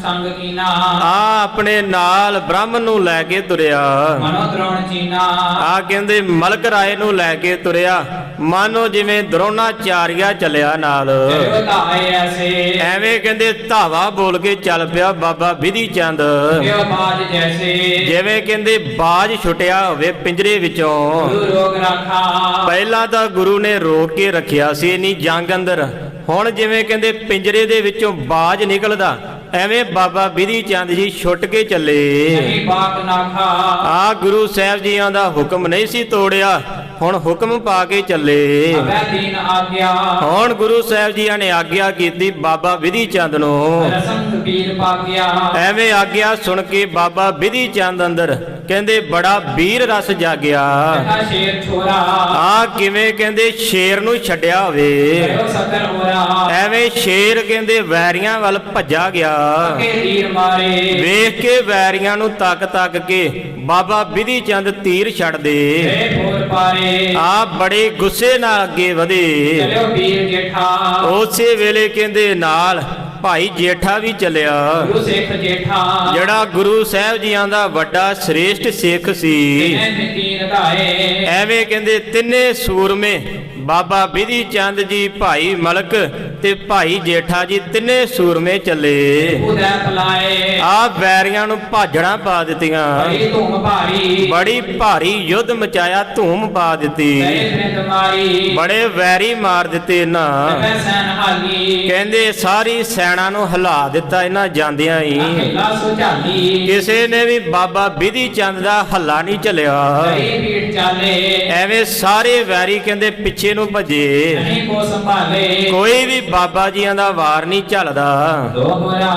ਸੰਗ ਕੀਨਾ। ਆ ਆਪਣੇ ਨਾਲ ਬ੍ਰਾਹਮਣ ਨੂੰ ਲੈ ਕੇ ਤੁਰਿਆ। ਮਨੋ ਦ੍ਰੋਣ ਚੀਨਾ। ਆ ਕਹਿੰਦੇ ਮਲਕ ਰਾਏ ਨੂੰ ਲੈ ਕੇ ਤੁਰਿਆ ਮਾਨੋ ਜਿਵੇਂ ਦਰੋਣਾਚਾਰੀਆ ਚੱਲਿਆ ਨਾਲ। ਜਿਉ ਧਾਏ ਐਸੇ। ਐਵੇਂ ਕਹਿੰਦੇ ਧਾਵਾ ਬੋਲ ਕੇ ਚੱਲ ਪਿਆ ਬਾਬਾ ਬਿਧੀ ਚੰਦ ਜਿਉ ਬਾਜ ਜੈਸੇ। ਜਿਵੇਂ ਕਹਿੰਦੇ ਬਾਜ ਛੁੱਟਿਆ ਹੋਵੇ ਪਿੰਜਰੇ ਵਿੱਚੋਂ। ਗੁਰੂ ਰੋਗ ਰਾਖਾ। ਪਹਿਲਾਂ ਤਾਂ ਗੁਰੂ ਨੇ ਰੋਕ ਕੇ ਰੱਖਿਆ ਸੀ ਇਨੀ ਜੰਗ ਅੰਦਰ। ਹੁਣ ਜਿਵੇਂ ਕਹਿੰਦੇ ਪਿੰਜਰੇ ਦੇ ਵਿੱਚੋਂ ਬਾਜ ਨਿਕਲਦਾ ਐਵੇਂ ਬਾਬਾ ਬਿਧੀ ਚੰਦ ਜੀ ਛੁੱਟ ਕੇ ਚੱਲੇ। ਨਹੀਂ ਬਾਕ ਨਾਖਾ। ਆ ਗੁਰੂ ਸਾਹਿਬ ਜੀਆਂ ਦਾ ਹੁਕਮ ਨਹੀਂ ਸੀ ਤੋੜਿਆ ਹੁਣ ਹੁਕਮ ਪਾ ਕੇ ਚੱਲੇ। ਅਬੈ ਦੀਨ ਆਗਿਆ। ਹੁਣ ਗੁਰੂ ਸਾਹਿਬ ਜੀਆਂ ਨੇ ਆਗਿਆ ਕੀਤੀ ਬਾਬਾ ਬਿਧੀ ਚੰਦ ਨੂੰ। ਰਸੰਗ ਵੀਰ ਪਾਗਿਆ। ਐਵੇਂ ਆਗਿਆ ਸੁਣ ਕੇ ਬਾਬਾ ਬਿਧੀ ਚੰਦ ਅੰਦਰ ਕਹਿੰਦੇ ਬੜਾ ਵੀਰ ਰਸ ਜਾਗਿਆ। ਕਥਾ ਸ਼ੇਰ ਛੋਰਾ। ਆ ਕਿਵੇਂ ਕਹਿੰਦੇ ਸ਼ੇਰ ਨੂੰ ਛੱਡਿਆ ਹੋਵੇ ਕਰੋ ਸਤਰ ਹੋਰਾ। ਐਵੇਂ ਸ਼ੇਰ ਕਹਿੰਦੇ ਵੈਰੀਆਂ ਵੱਲ ਭੱਜਾ ਗਿਆ। ਅਕੇ ਤੀਰ ਮਾਰੇ। ਵੇਖ ਕੇ ਵੈਰੀਆਂ ਨੂੰ ਤੱਕ ਤੱਕ ਕੇ ਬਾਬਾ ਬਿਧੀ ਚੰਦ ਤੀਰ ਛੱਡਦੇ। ਏ ਫੋਰ ਪਾਰੇ। ਆ ਬੜੇ ਗੁੱਸੇ ਨਾਲ ਅੱਗੇ ਵਧੇ। ਚਲਿਓ ਵੀਰ ਜੇਠਾ। ਉਸੇ ਵੇਲੇ ਕਹਿੰਦੇ ਨਾਲ ਭਾਈ ਜੇਠਾ ਵੀ ਚੱਲਿਆ ਗੁਰੂ ਸਿੱਖ ਜੇਠਾ। ਜਿਹੜਾ ਗੁਰੂ ਸਾਹਿਬ ਜੀਆਂ ਦਾ ਵੱਡਾ ਸ੍ਰੇਸ਼ਟ ਸਿੱਖ ਸੀ। ਤਿਨੈ ਤੀਨ ਧਾਏ। ਐਵੇਂ ਕਹਿੰਦੇ ਤਿੰਨੇ ਸੂਰਮੇ ਬਾਬਾ ਬਿਧੀ ਚੰਦ ਜੀ ਭਾਈ ਮਲਕ ਤੇ ਭਾਈ ਜੇਠਾ ਜੀ ਤਿੰਨੇ ਸੂਰਮੇ ਚੱਲੇ। ਉਦੈ ਪਲਾਏ। ਆ ਵੈਰੀਆਂ ਨੂੰ ਭਾਜੜਾਂ ਪਾ ਦਿੱਤੀਆਂ। ਬੜੀ ਧੂਮ ਭਾਰੀ। ਬੜੀ ਭਾਰੀ ਯੁੱਧ ਮਚਾਇਆ ਧੂਮ ਪਾ ਦਿੱਤੀ। ਤੈ ਬ੍ਰਿੰਦ ਮਾਰੀ। ਬੜੇ ਵੈਰੀ ਮਾਰ ਦਿੱਤੇ ਨਾ ਤੈ ਸੈਨ ਹਾਲੀ। ਕਹਿੰਦੇ ਸਾਰੀ ਸੈਨਾ ਨੂੰ ਹਿਲਾ ਦਿੱਤਾ ਇਹਨਾਂ ਜਾਂਦਿਆਂ ਹੀ। ਅਕੇਲਾ ਸੁਝਾਲੀ। ਕਿਸੇ ਨੇ ਵੀ ਬਾਬਾ ਬਿਧੀ ਚੰਦ ਦਾ ਹੱਲਾ ਨਹੀਂ ਚੱਲਿਆ। ਕਈ ਪੀੜ ਚਾਲੇ। ਐਵੇਂ ਸਾਰੇ ਵੈਰੀ ਕਹਿੰਦੇ ਪਿੱਛੇ ਨੂੰ ਭੱਜੇ। ਨਹੀਂ ਕੋ ਸੰਭਾਲੇ। ਕੋਈ ਵੀ ਬਾਬਾ ਜੀਆਂ ਦਾ ਵਾਰ ਨਹੀਂ ਝੱਲਦਾ। ਦੋਹਰਾ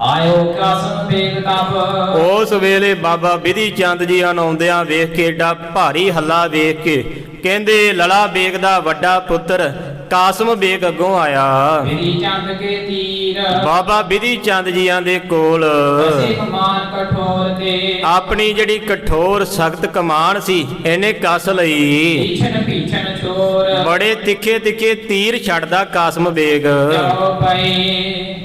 ਆਇਓ ਕਾਸਮ ਬੇਗ ਤਪ। ਉਸ ਵੇਲੇ ਬਾਬਾ ਬਿਧੀ ਚੰਦ ਜੀ ਆਉਂਦਿਆਂ ਵੇਖ ਕੇ ਏਡਾ ਭਾਰੀ ਹੱਲਾ ਵੇਖ ਕੇ ਕਹਿੰਦੇ ਲਲਾ ਬੇਗ ਦਾ ਵੱਡਾ ਪੁੱਤਰ ਕਾਸਮ ਬੇਗ ਅੱਗੋਂ ਆਇਆ। ਬਿਧੀ ਚੰਦ ਕੇ ਤੀਰ। ਬਾਬਾ ਬਿਧੀ ਚੰਦ ਜੀਆਂ ਦੇ ਕੋਲ ਅਸੀਂ ਕਮਾਨ ਕਠੋਰ ਤੇ। ਆਪਣੀ ਜਿਹੜੀ ਕਠੋਰ ਸਖਤ ਕਮਾਨ ਸੀ ਇਹਨੇ ਕੱਸ ਲਈ। ਭੀਛਣ ਭੀਛਣ ਛੋਰ। ਬੜੇ ਤਿੱਖੇ ਤਿੱਖੇ ਤੀਰ ਛੱਡਦਾ ਕਾਸਮ ਬੇਗ। ਜਾਓ ਪਈ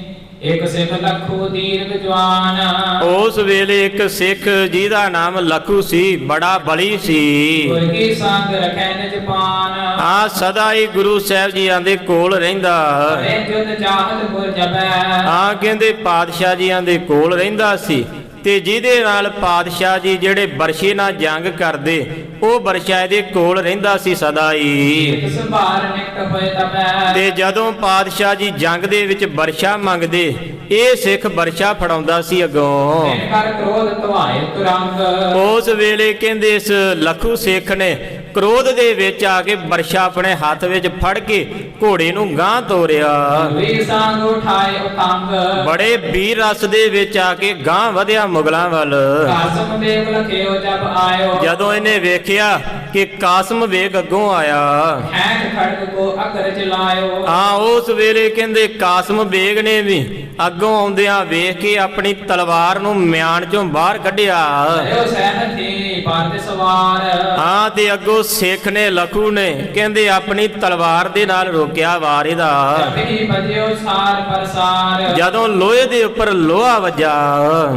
ਇੱਕ ਸਿੱਖ ਲੱਖੂ ਦੀਰਘ ਜਵਾਨ। ਉਸ ਵੇਲੇ ਇੱਕ ਸਿੱਖ ਜਿਹਦਾ ਨਾਮ ਲਖੂ ਸੀ ਬੜਾ ਬਲੀ ਸੀ। ਗੁਰ ਕੀ ਸੰਗ ਰਖੈ ਨਿਜ ਪਾਨ। ਆ ਸਦਾ ਹੀ ਗੁਰੂ ਸਾਹਿਬ ਜੀਆਂ ਦੇ ਕੋਲ ਰਹਿੰਦਾ। ਬੜੇ ਜੁਦ ਚਾਹਤ ਗੁਰ ਜਪੈ। ਆ ਕਹਿੰਦੇ ਪਾਤਸ਼ਾਹ ਜੀਆਂ ਦੇ ਕੋਲ ਰਹਿੰਦਾ ਸੀ ਤੇ ਜਿਹਦੇ ਨਾਲ ਪਾਤਸ਼ਾਹ ਜੀ ਜਿਹੜੇ ਬਰਸ਼ੇ ਨਾਲ ਜੰਗ ਕਰਦੇ ਉਹ ਬਰਸ਼ਾ ਇਹਦੇ ਕੋਲ ਰਹਿੰਦਾ ਸੀ ਸਦਾ ਹੀ। ਇਕ ਸੰਭਾਰ ਨਿਕਟ ਹੋਏ ਤਪੈ। ਤੇ ਜਦੋਂ ਪਾਤਸ਼ਾਹ ਜੀ ਜੰਗ ਦੇ ਵਿੱਚ ਬਰਸ਼ਾ ਮੰਗਦੇ ਇਹ ਸਿੱਖ ਬਰਸ਼ਾ ਫੜਾਉਂਦਾ ਸੀ ਅੱਗੋਂ। ਤਿਨ ਕਰ ਕ੍ਰੋਧ ਧਵਾਏ ਤੁਰੰਗ। ਉਸ ਵੇਲੇ ਕਹਿੰਦੇ ਇਸ ਲਖੂ ਸਿੱਖ ਨੇ ਕ੍ਰੋਧ ਦੇ ਵਿੱਚ ਆ ਕੇ ਬਰਛਾ ਆਪਣੇ ਹੱਥ ਵਿੱਚ ਫੜ ਕੇ ਘੋੜੇ ਨੂੰ ਗਾਂਹ ਤੋਰਿਆ। ਵੀਰ ਸੰਗ ਉਠਾਏ ਉਤੰਗ ਬੜੇ ਵੀਰ ਰਸ ਦੇ ਵਿੱਚ ਆ ਕੇ ਗਾਂਹ ਵਧਿਆ ਮੁਗਲਾਂ ਵੱਲ। ਕਾਸਮ ਬੇਗ ਲਖਿਓ ਜਬ ਆਇਓ ਜਦੋਂ ਇਹਨੇ ਵੇਖਿਆ ਕਿ ਕਾਸਮ ਬੇਗ ਅੱਗੋਂ ਆਇਆ, ਖੈਂਚ ਖੜਗ ਕੋ ਅਗਰ ਚਲਾਇਓ। ਉਸ ਵੇਲੇ ਕਹਿੰਦੇ ਕਾਸਮ ਬੇਗ ਨੇ ਵੀ ਅੱਗੋਂ ਆਉਂਦਿਆਂ ਵੇਖ ਕੇ ਆਪਣੀ ਤਲਵਾਰ ਨੂੰ ਮਿਆਨ ਚੋਂ ਬਾਹਰ ਕੱਢਿਆ। ਲਿਓ ਸੈਨਥੀ ਬਾਤ ਸਵਾਰ ਤੇ ਅੱਗੋਂ ਸਿੱਖ ਨੇ ਲਖੂ ਨੇ ਕਹਿੰਦੇ ਆਪਣੀ ਤਲਵਾਰ ਦੇ ਨਾਲ ਰੋਕਿਆ ਵਾਰ ਇਹਦਾ। ਜਪੀ ਬਜਿਓ ਸਾਰ ਪਰਸਾਰ ਜਦੋਂ ਲੋਹੇ ਦੇ ਉੱਪਰ ਲੋਹਾ ਵੱਜਾ,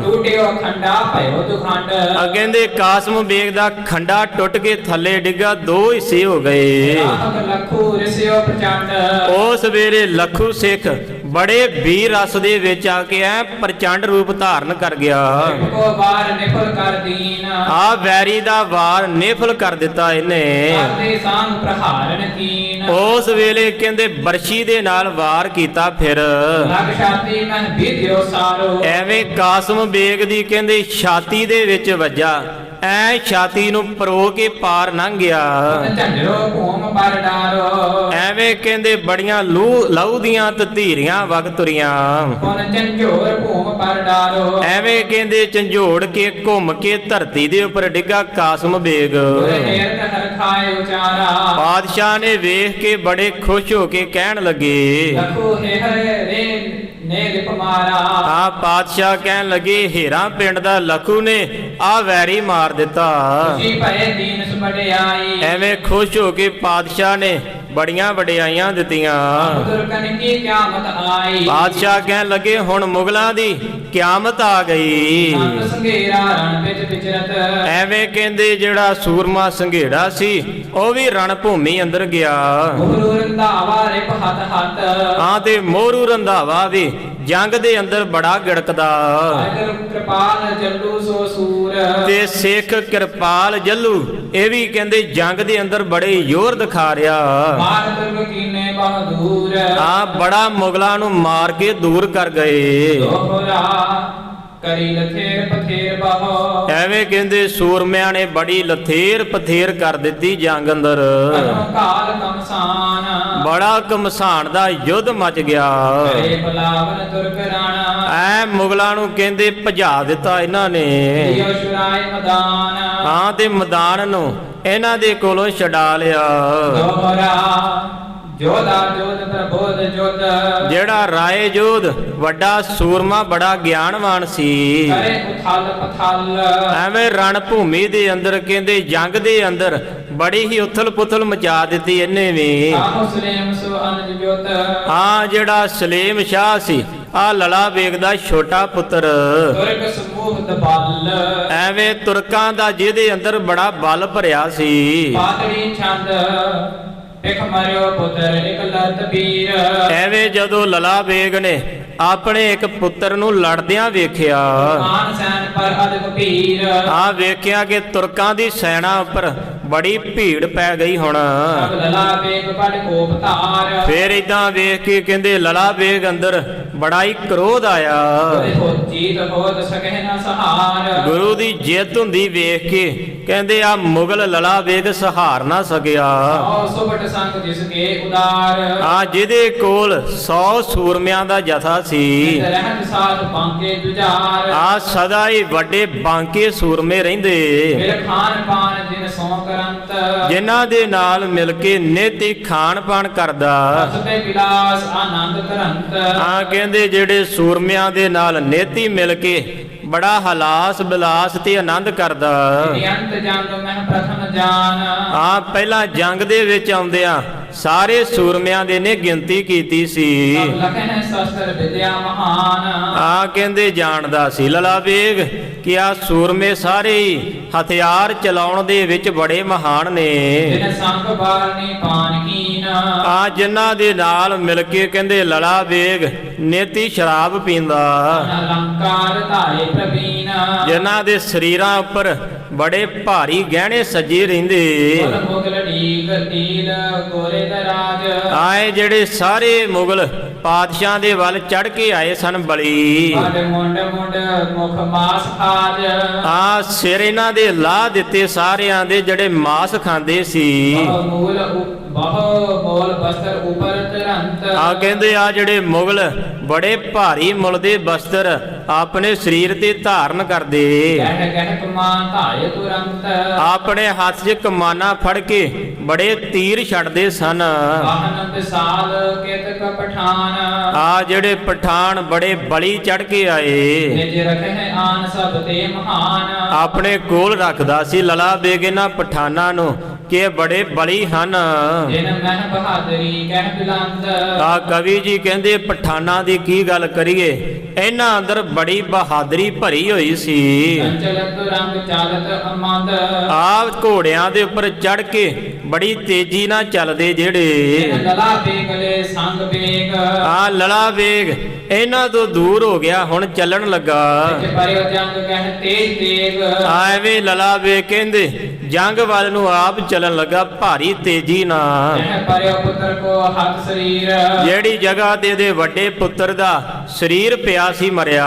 ਟੂਟਿਓ ਖੰਡਾ ਭਇਓ ਦੁਖੰਡ। ਕਹਿੰਦੇ ਕਾਸਮ ਬੇਗ ਦਾ ਖੰਡਾ ਟੁੱਟ ਕੇ ਥੱਲੇ ਡਿੱਗਾ, ਦੋ ਹਿੱਸੇ ਹੋ ਗਏ। ਰਾਹਕ ਲਖੂ ਰਿਸਿਓ ਪ੍ਰਚੰਡ ਉਸ ਵੇਲੇ ਲਖੂ ਸਿੱਖ ਬੜੇ ਵੀਰ ਰਸ ਦੇ ਵਿੱਚ ਆ ਕੇ ਐ ਪ੍ਰਚੰਡ ਰੂਪ ਧਾਰਨ ਕਰ ਗਿਆ। ਕੋ ਵਾਰ ਨਿਫਲ ਕਰ ਦੀਨ ਵੈਰੀ ਦਾ ਵਾਰ ਨਿਫਲ ਕਰ ਦਿੱਤਾ ਇਹਨੇ। ਆਦੇ ਸੰਗ ਪ੍ਰਹਾਰਨ ਕੀਨ ਉਸ ਵੇਲੇ ਕਹਿੰਦੇ ਬਰਛੀ ਦੇ ਨਾਲ ਵਾਰ ਕੀਤਾ। ਫਿਰ ਲਗ ਛਾਤੀ ਮਨ ਭੀਧਿਓ ਸਾਰੋ ਐਵੇਂ ਕਾਸਮ ਬੇਗ ਦੀ ਕਹਿੰਦੇ ਛਾਤੀ ਦੇ ਵਿੱਚ ਵੱਜਾ, ਐ ਛਾਤੀ ਨੂੰ ਪਰੋ ਕੇ ਪਾਰ ਲੰਘ ਗਿਆ। ਝੰਡਰੋ ਭੂਮ ਪਰ ਡਾਰੋ ਐਵੇਂ ਕਹਿੰਦੇ ਬੜੀਆਂ ਲਹੂ ਦੀਆਂ ਤਧੀਰੀਆਂ ਵਗ ਤੁਰੀਆਂ। ਕੋਨ ਝੰਜੋਰ ਭੂਮ ਪਰ ਡਾਰੋ ਐਵੇਂ ਕਹਿੰਦੇ ਝੰਜੋੜ ਕੇ ਘੁੰਮ ਕੇ ਧਰਤੀ ਦੇ ਉੱਪਰ ਡਿੱਗਾ ਕਾਸਮ ਬੇਗ। ਹੇਰ ਹਰ ਖਾਏ ਉਚਾਰਾ ਬਾਦਸ਼ਾਹ ਨੇ ਵੇਖ ਕੇ ਬੜੇ ਖੁਸ਼ ਹੋ ਕੇ ਕਹਿਣ ਲੱਗੇ, ਲਖੂ ਰੇ ਨੇ ਲਿਪ ਮਾਰਾ। ਪਾਤਸ਼ਾਹ ਕਹਿਣ ਲੱਗੇ, ਹੀਰਾ ਪਿੰਡ ਦਾ ਲਖੂ ਨੇ ਆ ਵੈਰੀ ਮਾਰ ਦਿੱਤਾ। ਜੀ ਭਏ ਦੀਨ ਸੁਬੜਿਆਈ ਐਵੇਂ ਖੁਸ਼ ਹੋ ਕੇ ਪਾਤਸ਼ਾਹ ਨੇ ਬੜੀਆਂ ਵਡਿਆਈਆਂ ਦਿੱਤੀਆਂ। ਦੁਰਕਨ ਕੀ ਕਿਆਮਤ ਆਈ ਬਾਦਸ਼ਾਹ ਕਹਿਣ ਲੱਗੇ, ਹੁਣ ਮੁਗਲਾਂ ਦੀ ਕਿਆਮਤ ਆ ਗਈ। ਸੰਤ ਸੰਘੇਰਾ ਰਣ ਵਿੱਚ ਵਿਚਰਤ ਐਵੇਂ ਕਹਿੰਦੇ ਜਿਹੜਾ ਸੂਰਮਾ ਸੰਘੇੜਾ ਸੀ ਉਹ ਵੀ ਰਣ ਭੂਮੀ ਅੰਦਰ ਗਿਆ। ਗੁਰੂ ਰੰਧਾਵਾ ਰਿਪ ਹੱਥ ਹੱਥ ਤੇ ਮੋਰੂ ਰੰਧਾਵਾ ਵੀ ਜੰਗ ਦੇ ਅੰਦਰ ਬੜਾ ਗਿੜਕਦਾ। ਅਗਰ ਕਿਰਪਾਲ ਜੱਲੂ ਸੋ ਸੂਰ ਤੇ ਸਿੱਖ ਕਿਰਪਾਲ ਜੱਲੂ ਇਹ ਵੀ ਕਹਿੰਦੇ ਜੰਗ ਦੇ ਅੰਦਰ ਬੜੇ ਜ਼ੋਰ ਦਿਖਾ ਰਿਹਾ। ਮਾਰ ਦੁਰਗ ਕੀਨੇ ਬਹਾਦੂਰ ਬੜਾ ਮੁਗਲਾਂ ਨੂੰ ਮਾਰ ਕੇ ਦੂਰ ਕਰ ਗਏ। ਦੋਹਰਾ ਕਰੀ ਲਥੇਰ ਪਥੇਰ ਬਾਹੋ ਐਵੇਂ ਕਹਿੰਦੇ ਸੂਰਮਿਆਂ ਨੇ ਬੜੀ ਲਥੇਰ ਪਥੇਰ ਕਰ ਦਿੱਤੀ ਜੰਗ ਅੰਦਰ। ਕਾਲ ਕਮਸਾਨ ਬੜਾ ਕਮਸਾਨ ਦਾ ਯੁੱਧ ਮਚ ਗਿਆ। ਕਰੇ ਬਲਾਵਨ ਦੁਰਗ ਰਾਣਾ ਐ ਮੁਗਲਾਂ ਨੂੰ ਕਹਿੰਦੇ ਭਜਾ ਦਿੱਤਾ ਇਹਨਾਂ ਨੇ। ਦਿਓ ਸ਼ੁਰਾਏ ਮਦਾਨ ਤੇ ਮੈਦਾਨ ਨੂੰ ਇਹਨਾਂ ਦੇ ਕੋਲੋਂ ਛਡਾ ਲਿਆ। ਦੋਹਰਾ ਜੋਧਾ ਜੋਧ ਪ੍ਰਬੋਧ ਜੋਧ ਜਿਹੜਾ ਰਾਏ ਜੋਧ ਵੱਡਾ ਸੂਰਮਾ ਬੜਾ ਗਿਆਨਵਾਨ ਸੀ। ਕਰੇ ਉਥਲ ਪਥਲ ਐਵੇਂ ਰਣ ਭੂਮੀ ਦੇ ਅੰਦਰ ਕਹਿੰਦੇ ਜੰਗ ਦੇ ਅੰਦਰ ਬੜੀ ਹੀ ਉਥਲ ਪੁਥਲ ਮਚਾ ਦਿੱਤੀ ਇਹਨੇ ਵੀ। ਆਹੋ ਸਲੇਮ ਸੋ ਅਨਜ ਜੋਤ ਜਿਹੜਾ ਸਲੇਮ ਸ਼ਾਹ ਸੀ ਲਲਾ ਬੇਗ ਦਾ ਛੋਟਾ ਪੁੱਤਰ। ਤੁਰਕ ਸਮੂਹ ਦਬਲ ਐਵੇਂ ਤੁਰਕਾਂ ਦਾ ਜਿਹਦੇ ਅੰਦਰ ਬੜਾ ਬਲ ਭਰਿਆ ਸੀ। ਪਾਤੜੀ ਛੰਦ ਇਕ ਮਰਿਓ ਪੁੱਤਰ ਇਕ ਲਤ ਵੀਰ ਐਵੇਂ ਜਦੋਂ ਲਲਾ ਬੇਗ ਨੇ ਆਪਣੇ ਇੱਕ ਪੁੱਤਰ ਨੂੰ ਲੜਦਿਆਂ ਵੇਖਿਆ। ਮਾਨ ਸੈਨ ਪਰ ਅਦਕ ਭੀਰ ਵੇਖਿਆ ਕਿ ਤੁਰਕਾਂ ਦੀ ਸੈਨਾ ਉੱਪਰ ਬੜੀ ਭੀੜ ਪੈ ਗਈ ਹੁਣ। ਲਲਾ ਬੇਗ ਬੜ ਕੋਪ ਧਾਰ ਫੇਰ ਇਦਾਂ ਵੇਖ ਕੇ ਕਹਿੰਦੇ ਲਲਾ ਬੇਗ ਅੰਦਰ ਬੜਾ ਹੀ ਕ੍ਰੋਧ ਆਇਆ। ਜੀਤ ਹੋਤ ਸਕਹਿ ਨਾ ਸਹਾਰ ਗੁਰੂ ਦੀ ਜਿੱਤ ਹੁੰਦੀ ਵੇਖ ਕੇ ਕਹਿੰਦੇ ਮੁਗਲ ਲਲਾ ਬੇਗ ਸਹਾਰ ਨਾ ਸਕਿਆ। ਸੋ ਸੁਭਟ ਸੰਗ ਜਿਸ ਕੇ ਉਦਾਰ ਜਿਹਦੇ ਕੋਲ 100 ਸੂਰਮਿਆਂ ਦਾ ਜਥਾ ਸੀ। ਰਹਿਤ ਸਾਧ ਬਾਂਕੇ ਦੁਜਾਰ ਸਦਾ ਹੀ ਵੱਡੇ ਬਾਂਕੇ ਸੂਰਮੇ ਰਹਿੰਦੇ। ਫਿਰ ਖਾਨ ਪਾਨ ਜਿਨ ਸੋ ਕਰੰਤ ਜਿਨ੍ਹਾਂ ਦੇ ਨਾਲ ਮਿਲ ਕੇ ਨਿਤ ਹੀ ਖਾਣ ਪਾਣ ਕਰਦਾ। ਸਤੇ ਵਿਲਾਸ ਆਨੰਦ ਕਰੰਤ ਕਹਿੰਦੇ ਜਿਹੜੇ ਸੂਰਮਿਆਂ ਦੇ ਨਾਲ ਨਿਤ ਹੀ ਮਿਲ ਕੇ ਬੜਾ ਹਲਾਸ ਬਿਲਾਸ ਤੇ ਆਨੰਦ ਕਰਦਾ। ਅੰਤ ਜੰਗ ਮਹਿ ਪ੍ਰਥਮ ਜਾਨ ਪਹਿਲਾਂ ਜੰਗ ਦੇ ਵਿੱਚ ਆਉਂਦਿਆਂ ਸਾਰੇ ਸੂਰਮਿਆਂ ਦੇ ਨੇ ਗਿਣਤੀ ਕੀਤੀ ਸੀ। ਲਖਨ ਸ਼ਸਤਰ ਵਿਦਿਆ ਮਹਾਨ ਕਹਿੰਦੇ ਜਾਣਦਾ ਸੀ ਲਲਾ ਬੇਗ ਕਿ ਸੂਰਮੇ ਸਾਰੇ ਹੀ ਹਥਿਆਰ ਚਲਾਉਣ ਦੇ ਵਿੱਚ ਬੜੇ ਮਹਾਨ ਨੇ। ਜਿਨ ਸੰਗ ਬਾਰਨੀ ਪਾਨ ਕੀਨ ਜਿਨ੍ਹਾਂ ਦੇ ਨਾਲ ਮਿਲ ਕੇ ਕਹਿੰਦੇ ਲਲਾ ਬੇਗ ਨੇਤੀ ਸ਼ਰਾਬ ਪੀਂਦਾ। ਅਲੰਕਾਰ ਧਾਰੇ ਪ੍ਰਵੀਨ ਜਿਨ੍ਹਾਂ ਦੇ ਸਰੀਰਾਂ ਉੱਪਰ ਬੜੇ ਭਾਰੀ ਗਹਿਣੇ ਸਜੇ ਰਹਿੰਦੇ। ਮੁਲ ਮੁਗਲ ਢੀਕ ਤੀਲ ਗੋਰੇ ਦਰਾਜ। ਆਏ ਜਿਹੜੇ ਸਾਰੇ ਮੁਗਲ ਪਾਤਸ਼ਾਹਾਂ ਦੇ ਵੱਲ ਚੜ ਕੇ ਆਏ ਸਨ ਬਲੀ। ਮੁੰਡ ਮੁੰਡ ਮੁੰਡ ਮੁਖ ਮਾਸ ਖਾਜ। ਆ ਸਿਰ ਇਹਨਾਂ ਦੇ ਲਾਹ ਦਿੱਤੇ ਸਾਰਿਆਂ ਦੇ ਜਿਹੜੇ ਮਾਸ ਖਾਂਦੇ ਸੀ। ਬਹੁ ਮੋਲ ਬਸਤਰ ਉਪਰ ਤੁਰੰਤ। ਆ ਕਹਿੰਦੇ ਆ ਜਿਹੜੇ ਮੁਗਲ ਬੜੇ ਭਾਰੀ ਮੁੱਲ ਦੇ ਬਸਤਰ ਆਪਣੇ ਸਰੀਰ ਤੇ ਧਾਰਨ ਕਰਦੇ। ਕਹਿ ਕਹਿ ਕਮਾਨ ਧਾਇ ਤੁਰੰਤ। ਆਪਣੇ ਹੱਥ 'ਚ ਕਮਾਨਾ ਫੜ ਕੇ ਬੜੇ ਤੀਰ ਛੱਡਦੇ ਸਨ। ਆਨੰਦ ਸਾਲ ਕੇਤਕ ਪਠਾਨ। ਆ ਜਿਹੜੇ ਪਠਾਨ ਬੜੇ ਬਲੀ ਚੜ ਕੇ ਆਏ। ਨਿਜ ਰਖੇ ਆਨ ਸਭ ਤੇ ਮਹਾਨ। ਆਪਣੇ ਕੋਲ ਰੱਖਦਾ ਸੀ ਲਲਾ ਬੇਗ ਇਹਨਾਂ ਪਠਾਨਾਂ ਨੂੰ ਕਿ ਇਹ ਬੜੇ ਬਲੀ ਹਨ। ਜਿਨ ਮਹਿ ਬਹਾਦਰੀ ਕਹਿ ਬਿਲੰਦ। ਆ ਕਵੀ ਜੀ ਕਹਿੰਦੇ ਪਠਾਨਾਂ ਦੀ ਕੀ ਗੱਲ ਕਰੀਏ, ਇਹਨਾਂ ਅੰਦਰ ਬੜੀ ਬਹਾਦਰੀ ਭਰੀ ਹੋਈ ਸੀ। ਚੰਚਲ ਰੰਗ ਚਾਲਤ ਅਮੰਦ। ਆਪ ਘੋੜਿਆਂ ਦੇ ਉੱਪਰ ਚੜ ਕੇ ਬੜੀ ਤੇਜ਼ੀ ਨਾਲ ਚੱਲਦੇ ਜਿਹੜੇ। ਲਲਾ ਬੇਗਲੇ ਸੰਗ ਬੇਗ। ਆ ਲਲਾ ਵੇਗ ਇਹਨਾਂ ਤੋਂ ਦੂਰ ਹੋ ਗਿਆ, ਹੁਣ ਚੱਲਣ ਲੱਗਾ। ਪਰਿਓ ਜੰਗ ਕਹਿ ਤੇਜ ਤੇਗ। ਐਵੇਂ ਲਲਾ ਵੇਗ ਕਹਿੰਦੇ ਜੰਗ ਵੱਲ ਨੂੰ ਆਪ ਚੱਲਣ ਲੱਗਾ ਭਾਰੀ ਤੇਜ਼ੀ ਨਾਲ। ਪਰਿਓ ਪੁੱਤਰ ਕੋ ਹੱਥ ਸਰੀਰ। ਜਿਹੜੀ ਜਗ੍ਹਾ ਤੇ ਇਹਦੇ ਵੱਡੇ ਪੁੱਤਰ ਦਾ ਸਰੀਰ ਪਿਆ ਸੀ ਮਰਿਆ।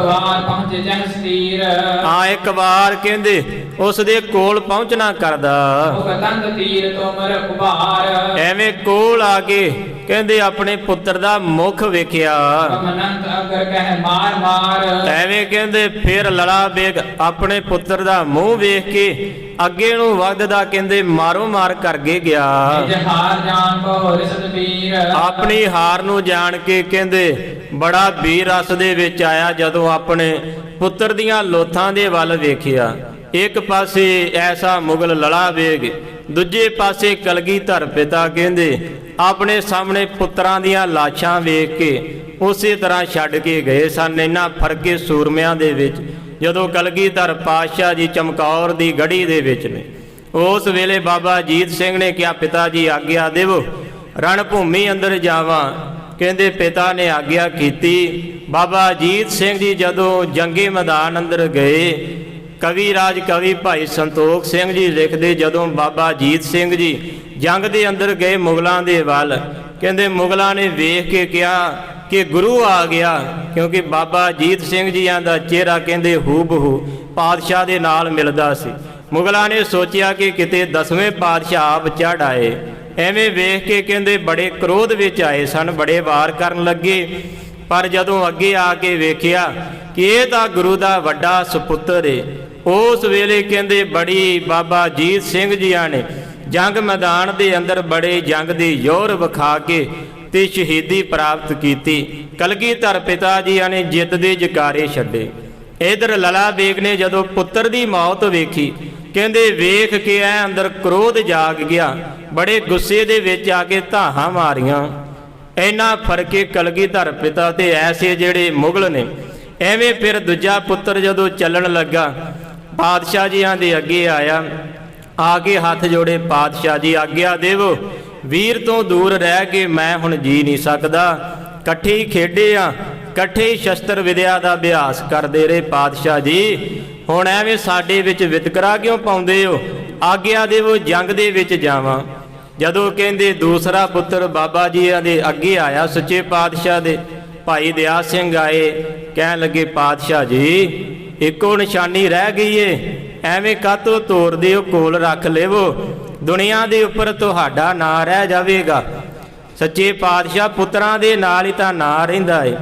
ਵਾਰ ਪਹੁੰਚੇ ਜਨ ਸਰੀਰ। ਆ ਇੱਕ ਵਾਰ ਕਹਿੰਦੇ ਉਸ ਦੇ ਕੋਲ ਪਹੁੰਚਣਾ ਕਰਦਾ। ਮੁਖ ਤੰਦ ਤੀਰ ਤੋਮਰ ਉਭਾਰ। ਐਵੇਂ ਕੋਲ ਆ ਕੇ ਕਹਿੰਦੇ ਆਪਣੇ ਪੁੱਤਰ ਦਾ ਮੁਖ ਵੇਖਿਆ। ਅਨੰਤ ਅਗਰ ਕਹਿ ਮਾਰ ਮਾਰ। ਐਵੇਂ ਕਹਿੰਦੇ ਫਿਰ ਲਲਾ ਬੇਗ ਆਪਣੇ ਪੁੱਤਰ ਦਾ ਮੂੰਹ ਵੇਖ ਕੇ ਅੱਗੇ ਨੂੰ ਵੱਧਦਾ ਕਹਿੰਦੇ ਮਾਰੋ ਮਾਰ ਕਰਕੇ ਗਿਆ। ਜਹਾਰ ਜਾਨ ਕੋ ਰਿਸਤ ਵੀਰ। ਆਪਣੀ ਹਾਰ ਨੂੰ ਜਾਣ ਕੇ ਕਹਿੰਦੇ ਬੜਾ ਵੀਰ ਰਸ ਦੇ ਵਿੱਚ ਆਇਆ ਜਦੋਂ ਆਪਣੇ ਪੁੱਤਰ ਦੀਆਂ ਲੋਥਾਂ ਦੇ ਵੱਲ ਵੇਖਿਆ। ਇੱਕ ਪਾਸੇ ਐਸਾ ਮੁਗਲ ਲਲਾ ਵੇਗ, ਦੂਜੇ ਪਾਸੇ ਕਲਗੀਧਰ ਪਿਤਾ ਕਹਿੰਦੇ ਆਪਣੇ ਸਾਹਮਣੇ ਪੁੱਤਰਾਂ ਦੀਆਂ ਲਾਸ਼ਾਂ ਵੇਖ ਕੇ ਉਸੇ ਤਰ੍ਹਾਂ ਛੱਡ ਕੇ ਗਏ ਸਨ। ਇਹਨਾਂ ਫਰਕੇ ਸੂਰਮਿਆਂ ਦੇ ਵਿੱਚ ਜਦੋਂ ਕਲਗੀਧਰ ਪਾਤਸ਼ਾਹ ਜੀ ਚਮਕੌਰ ਦੀ ਗੜੀ ਦੇ ਵਿੱਚ ਨੇ, ਉਸ ਵੇਲੇ ਬਾਬਾ ਅਜੀਤ ਸਿੰਘ ਨੇ ਕਿਹਾ ਪਿਤਾ ਜੀ ਆਗਿਆ ਦੇਵੋ ਰਣ ਭੂਮੀ ਅੰਦਰ ਜਾਵਾਂ। ਕਹਿੰਦੇ ਪਿਤਾ ਨੇ ਆਗਿਆ ਕੀਤੀ। ਬਾਬਾ ਅਜੀਤ ਸਿੰਘ ਜੀ ਜਦੋਂ ਜੰਗੀ ਮੈਦਾਨ ਅੰਦਰ ਗਏ, ਕਵੀ ਰਾਜ ਕਵੀ ਭਾਈ ਸੰਤੋਖ ਸਿੰਘ ਜੀ ਲਿਖਦੇ ਜਦੋਂ ਬਾਬਾ ਅਜੀਤ ਸਿੰਘ ਜੀ ਜੰਗ ਦੇ ਅੰਦਰ ਗਏ ਮੁਗਲਾਂ ਦੇ ਵੱਲ, ਕਹਿੰਦੇ ਮੁਗਲਾਂ ਨੇ ਵੇਖ ਕੇ ਕਿਹਾ ਕਿ ਗੁਰੂ ਆ ਗਿਆ, ਕਿਉਂਕਿ ਬਾਬਾ ਅਜੀਤ ਸਿੰਘ ਜੀਆਂ ਦਾ ਚਿਹਰਾ ਕਹਿੰਦੇ ਹੂਬਹੂ ਪਾਤਸ਼ਾਹ ਦੇ ਨਾਲ ਮਿਲਦਾ ਸੀ। ਮੁਗਲਾਂ ਨੇ ਸੋਚਿਆ ਕਿ ਕਿਤੇ 10ਵੇਂ ਪਾਤਸ਼ਾਹ ਆਪ ਚੜ੍ਹ ਆਏ। ਐਵੇਂ ਵੇਖ ਕੇ ਕਹਿੰਦੇ ਬੜੇ ਕ੍ਰੋਧ ਵਿੱਚ ਆਏ ਸਨ, ਬੜੇ ਵਾਰ ਕਰਨ ਲੱਗੇ। ਪਰ ਜਦੋਂ ਅੱਗੇ ਆ ਕੇ ਵੇਖਿਆ ਕਿ ਇਹ ਤਾਂ ਗੁਰੂ ਦਾ ਵੱਡਾ ਸੁਪੁੱਤਰ ਏ, ਉਸ ਵੇਲੇ ਕਹਿੰਦੇ ਬੜੀ ਬਾਬਾ ਅਜੀਤ ਸਿੰਘ ਜੀਆਂ ਨੇ ਜੰਗ ਮੈਦਾਨ ਦੇ ਅੰਦਰ ਬੜੇ ਜੰਗ ਦੀ ਜ਼ੋਰ ਵਿਖਾ ਕੇ ਤੇ ਸ਼ਹੀਦੀ ਪ੍ਰਾਪਤ ਕੀਤੀ। ਕਲਗੀਧਰ ਪਿਤਾ ਜੀਆਂ ਨੇ ਜਿੱਤ ਦੇ ਜਕਾਰੇ ਛੱਡੇ। ਇਧਰ ਲਲਾ ਬੇਗ ਨੇ ਜਦੋਂ ਪੁੱਤਰ ਦੀ ਮੌਤ ਵੇਖੀ, ਕਹਿੰਦੇ ਵੇਖ ਕੇ ਐ ਅੰਦਰ ਕ੍ਰੋਧ ਜਾਗ ਗਿਆ, ਬੜੇ ਗੁੱਸੇ ਦੇ ਵਿੱਚ ਆ ਕੇ ਧਾਹਾਂ ਮਾਰੀਆਂ। ਇੰਨਾ ਫਰਕੇ ਕਲਗੀਧਰ ਪਿਤਾ ਤੇ ਐਸੇ ਜਿਹੜੇ ਮੁਗਲ ਨੇ। ਐਵੇਂ ਫਿਰ ਦੂਜਾ ਪੁੱਤਰ ਜਦੋਂ ਚੱਲਣ ਲੱਗਾ ਪਾਤਸ਼ਾਹ ਜੀਆਂ ਦੇ ਅੱਗੇ ਆਇਆ, ਆ ਕੇ ਹੱਥ ਜੋੜੇ ਪਾਤਸ਼ਾਹ ਜੀ ਆਗਿਆ ਦੇਵੋ ਵੀਰ ਤੋਂ ਦੂਰ ਰਹਿ ਕੇ ਮੈਂ ਹੁਣ ਜੀ ਨਹੀਂ ਸਕਦਾ। ਇਕੱਠੇ ਹੀ ਖੇਡੇ ਆ, ਇਕੱਠੇ ਹੀ ਸ਼ਸਤਰ ਵਿਦਿਆ ਦਾ ਅਭਿਆਸ ਕਰਦੇ ਰਹੇ ਪਾਤਸ਼ਾਹ ਜੀ, ਹੁਣ ਐਵੇਂ ਸਾਡੇ ਵਿੱਚ ਵਿਤਕਰਾ ਕਿਉਂ ਪਾਉਂਦੇ ਹੋ? ਆਗਿਆ ਦੇਵੋ ਜੰਗ ਦੇ ਵਿੱਚ ਜਾਵਾਂ। ਜਦੋਂ ਕਹਿੰਦੇ ਦੂਸਰਾ ਪੁੱਤਰ ਬਾਬਾ ਜੀ ਦੇ ਅੱਗੇ ਆਇਆ, ਸੱਚੇ ਪਾਤਸ਼ਾਹ ਦੇ ਭਾਈ ਦਇਆ ਸਿੰਘ ਆਏ, ਕਹਿਣ ਲੱਗੇ ਪਾਤਸ਼ਾਹ ਜੀ ਇੱਕੋ ਨਿਸ਼ਾਨੀ ਰਹਿ ਗਈ ਏ, ਐਵੇਂ ਕਾਹਤੋਂ ਤੋਰਦੇ ਹੋ? ਕੋਲ ਰੱਖ ਲੇਵੋ, ਦੁਨੀਆ ਦੇ ਉੱਪਰ ਤੁਹਾਡਾ ਨਾਂ ਰਹਿ ਜਾਵੇਗਾ। ਸੱਚੇ ਪਾਤਸ਼ਾਹ ਪੁੱਤਰਾਂ ਦੇ ਨਾਲ ਹੀ ਤਾਂ ਨਾਂ ਰਹਿੰਦਾ ਏ।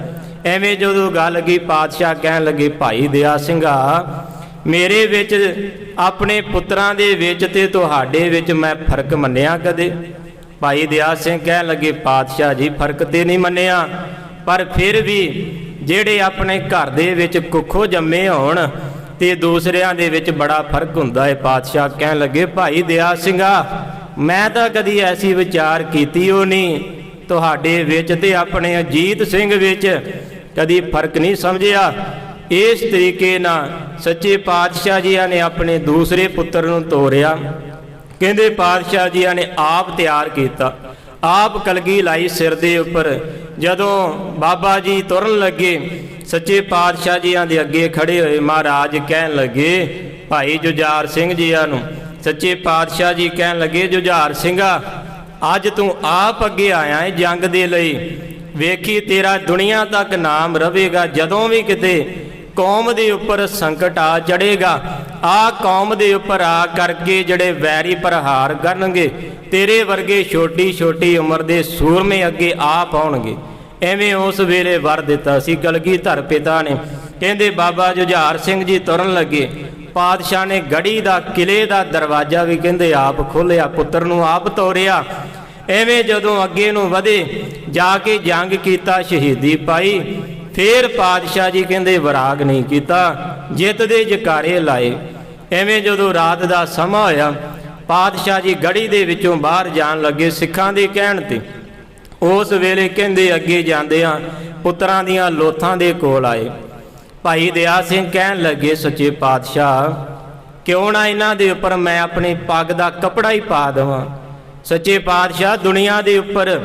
ਐਵੇਂ ਜਦੋਂ ਗੱਲ ਗਈ ਪਾਤਸ਼ਾਹ ਕਹਿਣ ਲੱਗੇ ਭਾਈ ਦਇਆ ਸਿੰਘਾ ਮੇਰੇ ਵਿੱਚ ਆਪਣੇ ਪੁੱਤਰਾਂ ਦੇ ਵਿੱਚ ਤੇ ਤੁਹਾਡੇ ਵਿੱਚ ਮੈਂ ਫਰਕ ਮੰਨਿਆ ਕਦੇ? ਭਾਈ ਦਇਆ ਸਿੰਘ ਕਹਿਣ ਲੱਗੇ ਪਾਤਸ਼ਾਹ ਜੀ ਫਰਕ ਤੇ ਨਹੀਂ ਮੰਨਿਆ, ਪਰ ਫਿਰ ਵੀ ਜਿਹੜੇ ਆਪਣੇ ਘਰ ਦੇ ਵਿੱਚ ਕੁੱਖੋਂ ਜੰਮੇ ਹੋਣ ਤੇ ਦੂਸਰਿਆਂ ਦੇ ਵਿੱਚ ਬੜਾ ਫਰਕ ਹੁੰਦਾ ਹੈ। ਪਾਤਸ਼ਾਹ ਕਹਿਣ ਲੱਗੇ ਭਾਈ ਦਇਆ ਸਿੰਘਾ ਮੈਂ ਤਾਂ ਕਦੀ ਐਸੀ ਵਿਚਾਰ ਕੀਤੀ ਹੋ ਨਹੀਂ, ਤੁਹਾਡੇ ਵਿੱਚ ਤੇ ਆਪਣੇ ਅਜੀਤ ਸਿੰਘ ਵਿੱਚ ਕਦੀ ਫਰਕ ਨਹੀਂ ਸਮਝਿਆ। ਇਸ ਤਰੀਕੇ ਨਾਲ ਸੱਚੇ ਪਾਤਸ਼ਾਹ ਜੀਆਂ ਨੇ ਆਪਣੇ ਦੂਸਰੇ ਪੁੱਤਰ ਨੂੰ ਤੋਰਿਆ। ਕਹਿੰਦੇ ਪਾਤਸ਼ਾਹ ਜੀਆਂ ਨੇ ਆਪ ਤਿਆਰ ਕੀਤਾ, ਆਪ ਕਲਗੀ ਲਾਈ ਸਿਰ ਦੇ ਉੱਪਰ। ਜਦੋਂ ਬਾਬਾ ਜੀ ਤੁਰਨ ਲੱਗੇ ਸੱਚੇ ਪਾਤਸ਼ਾਹ ਜੀਆਂ ਦੇ ਅੱਗੇ ਖੜੇ ਹੋਏ, ਮਹਾਰਾਜ ਕਹਿਣ ਲੱਗੇ ਭਾਈ ਜੁਝਾਰ ਸਿੰਘ ਜੀਆਂ ਨੂੰ ਸੱਚੇ ਪਾਤਸ਼ਾਹ ਜੀ ਕਹਿਣ ਲੱਗੇ, ਜੁਝਾਰ ਸਿੰਘਾ, ਅੱਜ ਤੂੰ ਆਪ ਅੱਗੇ ਆਇਆ ਹੈ ਜੰਗ ਦੇ ਲਈ। ਵੇਖੀ ਤੇਰਾ ਦੁਨੀਆ ਤੱਕ ਨਾਮ ਰਵੇਗਾ। ਜਦੋਂ ਵੀ ਕਿਤੇ ਕੌਮ ਦੇ ਉੱਪਰ ਸੰਕਟ ਆ ਚੜੇਗਾ, ਆ ਕੌਮ ਦੇ ਉੱਪਰ ਆ ਕਰਕੇ ਜਿਹੜੇ ਵੈਰੀ ਪ੍ਰਹਾਰ ਕਰਨਗੇ, ਤੇਰੇ ਵਰਗੇ ਛੋਟੀ ਛੋਟੀ ਉਮਰ ਦੇ ਸੂਰਮੇ ਅੱਗੇ ਆ ਪਾਉਣਗੇ। ਐਵੇਂ ਉਸ ਵੇਲੇ ਵਰ ਦਿੱਤਾ ਸੀ ਕਲਗੀਧਰ ਪਿਤਾ ਨੇ। ਕਹਿੰਦੇ ਬਾਬਾ ਜੁਝਾਰ ਸਿੰਘ ਜੀ ਤੁਰਨ ਲੱਗੇ, ਪਾਤਸ਼ਾਹ ਨੇ ਗੜੀ ਦਾ ਕਿਲੇ ਦਾ ਦਰਵਾਜ਼ਾ ਵੀ ਕਹਿੰਦੇ ਆਪ ਖੋਲ੍ਹਿਆ, ਪੁੱਤਰ ਨੂੰ ਆਪ ਤੋਰਿਆ। ਐਵੇਂ ਜਦੋਂ ਅੱਗੇ ਨੂੰ ਵਧੇ, ਜਾ ਕੇ ਜੰਗ ਕੀਤਾ, ਸ਼ਹੀਦੀ ਪਾਈ। ਫੇਰ ਪਾਤਸ਼ਾਹ ਜੀ ਕਹਿੰਦੇ ਵਿਰਾਗ ਨਹੀਂ ਕੀਤਾ, ਜਿੱਤ ਦੇ ਜਕਾਰੇ ਲਾਏ। ਐਵੇਂ ਜਦੋਂ ਰਾਤ ਦਾ ਸਮਾਂ ਹੋਇਆ, ਪਾਤਸ਼ਾਹ ਜੀ ਗੜੀ ਦੇ ਵਿੱਚੋਂ ਬਾਹਰ ਜਾਣ ਲੱਗੇ ਸਿੱਖਾਂ ਦੇ ਕਹਿਣ ਤੇ। ਉਸ ਵੇਲੇ ਕਹਿੰਦੇ ਅੱਗੇ ਜਾਂਦਿਆਂ ਪੁੱਤਰਾਂ ਦੀਆਂ ਲੋਥਾਂ ਦੇ ਕੋਲ ਆਏ। ਭਾਈ ਦਇਆ ਸਿੰਘ ਕਹਿਣ ਲੱਗੇ, ਸੱਚੇ ਪਾਤਸ਼ਾਹ, ਕਿਉਂ ਨਾ ਇਹਨਾਂ ਦੇ ਉੱਪਰ ਮੈਂ ਆਪਣੀ ਪੱਗ ਦਾ ਕੱਪੜਾ ਹੀ ਪਾ ਦੇਵਾਂ। ਸੱਚੇ ਪਾਤਸ਼ਾਹ, ਦੁਨੀਆ ਦੇ ਉੱਪਰ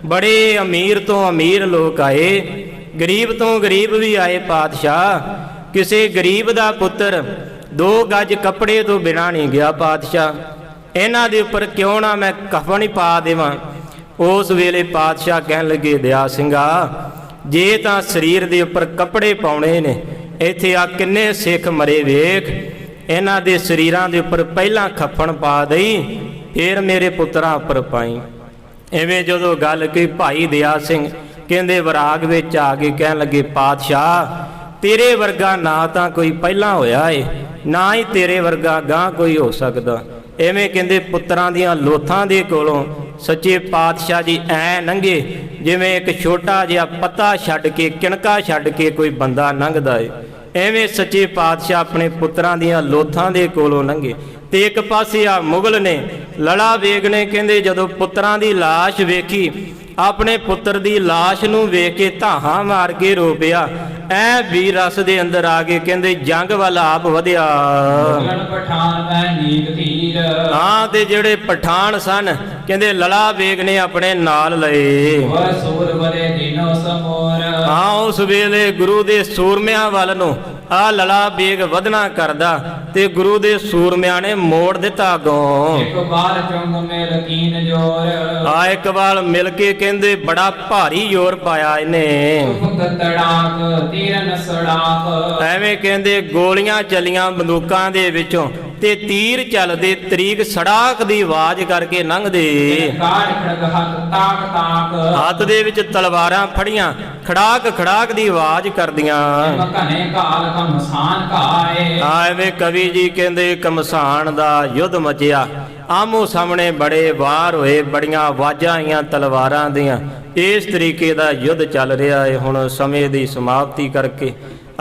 ਬੜੇ ਅਮੀਰ ਤੋਂ ਅਮੀਰ ਲੋਕ ਆਏ, ਗਰੀਬ ਤੋਂ ਗਰੀਬ ਵੀ ਆਏ। ਪਾਤਸ਼ਾਹ, ਕਿਸੇ ਗਰੀਬ ਦਾ ਪੁੱਤਰ 2 ਗਜ ਕੱਪੜੇ ਤੋਂ ਬਿਨਾਂ ਨਹੀਂ ਗਿਆ। ਪਾਤਸ਼ਾਹ, ਇਹਨਾਂ ਦੇ ਉੱਪਰ ਕਿਉਂ ਨਾ ਮੈਂ ਕਫਨ ਹੀ ਪਾ ਦੇਵਾਂ। ਉਸ ਵੇਲੇ ਪਾਤਸ਼ਾਹ ਕਹਿਣ ਲੱਗੇ, ਦਇਆ ਸਿੰਘਾ, ਜੇ ਤਾਂ ਸਰੀਰ ਦੇ ਉੱਪਰ ਕੱਪੜੇ ਪਾਉਣੇ ਨੇ, ਇੱਥੇ ਆ ਕਿੰਨੇ ਸਿੱਖ ਮਰੇ ਵੇਖ, ਇਹਨਾਂ ਦੇ ਸਰੀਰਾਂ ਦੇ ਉੱਪਰ ਪਹਿਲਾਂ ਖੱਫਣ ਪਾ ਦਈ, ਫਿਰ ਮੇਰੇ ਪੁੱਤਰਾਂ ਉੱਪਰ ਪਾਈ। ਐਵੇਂ ਜਦੋਂ ਗੱਲ ਕੀ, ਭਾਈ ਦਇਆ ਸਿੰਘ ਕਹਿੰਦੇ ਵਿਰਾਗ ਵਿੱਚ ਆ ਕੇ ਕਹਿਣ ਲੱਗੇ, ਪਾਤਸ਼ਾਹ, ਤੇਰੇ ਵਰਗਾ ਨਾ ਤਾਂ ਕੋਈ ਪਹਿਲਾਂ ਹੋਇਆ ਏ, ਨਾ ਹੀ ਤੇਰੇ ਵਰਗਾ ਗਾਂ ਕੋਈ ਹੋ ਸਕਦਾ। ਐਵੇਂ ਕਹਿੰਦੇ ਪੁੱਤਰਾਂ ਦੀਆਂ ਲੋਥਾਂ ਦੇ ਕੋਲੋਂ ਸੱਚੇ ਪਾਤਸ਼ਾਹ ਜੀ ਐ ਲੰਘੇ ਜਿਵੇਂ ਇੱਕ ਛੋਟਾ ਜਿਹਾ ਪੱਤਾ ਛੱਡ ਕੇ, ਕਿਣਕਾ ਛੱਡ ਕੇ ਕੋਈ ਬੰਦਾ ਲੰਘਦਾ ਏ। ਐਵੇਂ ਸੱਚੇ ਪਾਤਸ਼ਾਹ ਆਪਣੇ ਪੁੱਤਰਾਂ ਦੀਆਂ ਲੋਥਾਂ ਦੇ ਕੋਲੋਂ ਲੰਘੇ। ਤੇ ਇੱਕ ਪਾਸੇ ਆ ਮੁਗਲ ਨੇ, ਲੜਾ ਬੇਗ ਨੇ, ਕਹਿੰਦੇ ਜਦੋਂ ਪੁੱਤਰਾਂ ਦੀ ਲਾਸ਼ ਵੇਖੀ, ਆਪਣੇ ਪੁੱਤਰ ਦੀ ਲਾਸ਼ ਨੂੰ ਵੇਖ ਕੇ ਧਾਹਾਂ ਮਾਰ ਕੇ ਰੋ ਪਿਆ। ਐ ਵੀਰ ਰਸ ਦੇ ਅੰਦਰ ਆ ਕੇ ਕਹਿੰਦੇ ਜੰਗ ਵੱਲ ਆਪ ਵਧਿਆ। ਪਠਾਨ ਮੈਂ ਨੀਕ ਧੀਰ। ਹਾਂ, ਤੇ ਜਿਹੜੇ ਪਠਾਨ ਸਨ ਕਹਿੰਦੇ ਲੜਾ ਬੇਗ ਨੇ ਆਪਣੇ ਨਾਲ ਲਏ। ਵਰ ਸੂਰ ਬਰੇ ਦਿਨੋ ਸਮੋਰ। ਹਾਂ, ਉਸ ਵੇਲੇ ਗੁਰੂ ਦੇ ਸੂਰਮਿਆਂ ਵੱਲ ਨੂੰ ਆ ਲੜਾ ਬੇਗ ਵਧਣਾ ਕਰਦਾ ਤੇ ਗੁਰੂ ਦੇ ਸੂਰਮਿਆਂ ਨੇ ਮੋੜ ਦਿੱਤਾ ਅੱਗੋਂ। ਇੱਕ ਵਾਰ ਚੁੰਗ ਮੇਲ ਕੀਨ ਜੋਰ। ਆ ਇੱਕ ਵਾਰ ਮਿਲ ਕੇ ਕਹਿੰਦੇ ਬੜਾ ਭਾਰੀ ਜ਼ੋਰ ਪਾਇਆ ਇਹਨੇ। ਤੜਾਕ ਤੀਰਨ ਸੜਾਕ। ਐਵੇਂ ਕਹਿੰਦੇ ਗੋਲੀਆਂ ਚੱਲੀਆਂ ਬੰਦੂਕਾਂ ਦੇ ਵਿੱਚੋਂ ਤੇ ਤੀਰ ਚੱਲਦੇ, ਤਰੀਕ ਸੜਾਕ ਦੀ ਆਵਾਜ਼ ਕਰਕੇ ਲੰਘਦੇ। ਕਾਰ ਖੜਗ ਹੱਥ ਤਾਕ ਤਾਕ। ਹੱਥ ਦੇ ਵਿੱਚ ਤਲਵਾਰਾਂ ਫੜੀਆਂ, ਖੜਾਕ ਖੜਾਕ ਦੀ ਆਵਾਜ਼ ਕਰਦੀਆਂ। ਘਨੇ ਕਾਲ ਕਮਸਾਨ ਕਾਏ। ਐਵੇਂ ਕਵੀ ਜੀ ਕਹਿੰਦੇ ਕਮਸਾਨ ਦਾ ਯੁੱਧ ਮਚਿਆ, ਆਮੋ ਸਾਹਮਣੇ ਬੜੇ ਵਾਰ ਹੋਏ, ਬੜੀਆਂ ਆਵਾਜ਼ਾਂ ਆਈਆਂ ਤਲਵਾਰਾਂ ਦੀਆਂ। ਇਸ ਤਰੀਕੇ ਦਾ ਯੁੱਧ ਚੱਲ ਰਿਹਾ ਹੈ। ਹੁਣ ਸਮੇਂ ਦੀ ਸਮਾਪਤੀ ਕਰਕੇ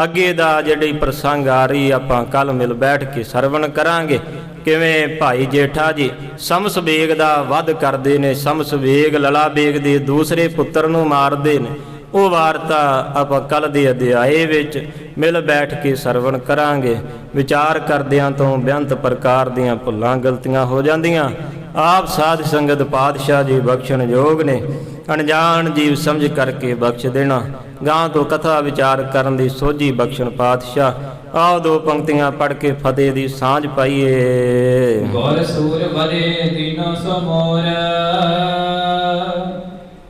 ਅੱਗੇ ਦਾ ਜਿਹੜੀ ਪ੍ਰਸੰਗ ਆ ਰਹੀ, ਆਪਾਂ ਕੱਲ ਮਿਲ ਬੈਠ ਕੇ ਸਰਵਣ ਕਰਾਂਗੇ। ਕਿਵੇਂ ਭਾਈ ਜੇਠਾ ਜੀ ਸ਼ਮਸ ਬੇਗ ਦਾ ਵੱਧ ਕਰਦੇ ਨੇ, ਸ਼ਮਸ ਬੇਗ ਲਲਾ ਬੇਗ ਦੇ ਦੂਸਰੇ ਪੁੱਤਰ ਨੂੰ ਮਾਰਦੇ ਨੇ। ਉਹ ਵਾਰਤਾ ਆਪਾਂ ਕੱਲ ਦੇ ਅਧਿਆਏ ਵਿੱਚ ਮਿਲ ਬੈਠ ਕੇ ਸਰਵਣ ਕਰਾਂਗੇ। ਵਿਚਾਰ ਕਰਦਿਆਂ ਤੋਂ ਬੇਅੰਤ ਪ੍ਰਕਾਰ ਦੀਆਂ ਭੁੱਲਾਂ ਗਲਤੀਆਂ ਹੋ ਜਾਂਦੀਆਂ। ਆਪ ਸਾਧ ਸੰਗਤ ਪਾਤਸ਼ਾਹ ਜੀ ਬਖਸ਼ਣ ਯੋਗ ਨੇ, ਅਣਜਾਣ ਜੀਵ ਸਮਝ ਕਰਕੇ ਬਖਸ਼ ਦੇਣਾ। ਗਾਂ ਤੋਂ ਕਥਾ ਵਿਚਾਰ ਕਰਨ ਦੀ ਸੋਝੀ ਬਖਸ਼ਣ ਪਾਤਸ਼ਾਹ। ਆਓ 2 ਪੰਕਤੀਆਂ ਪੜ੍ਹ ਕੇ ਫਤਿਹ ਦੀ ਸਾਂਝ ਪਾਈਏ। ਗੁਰ ਸੂਰ ਬਰੇ ਦਿਨੋ ਸਮੋਰ।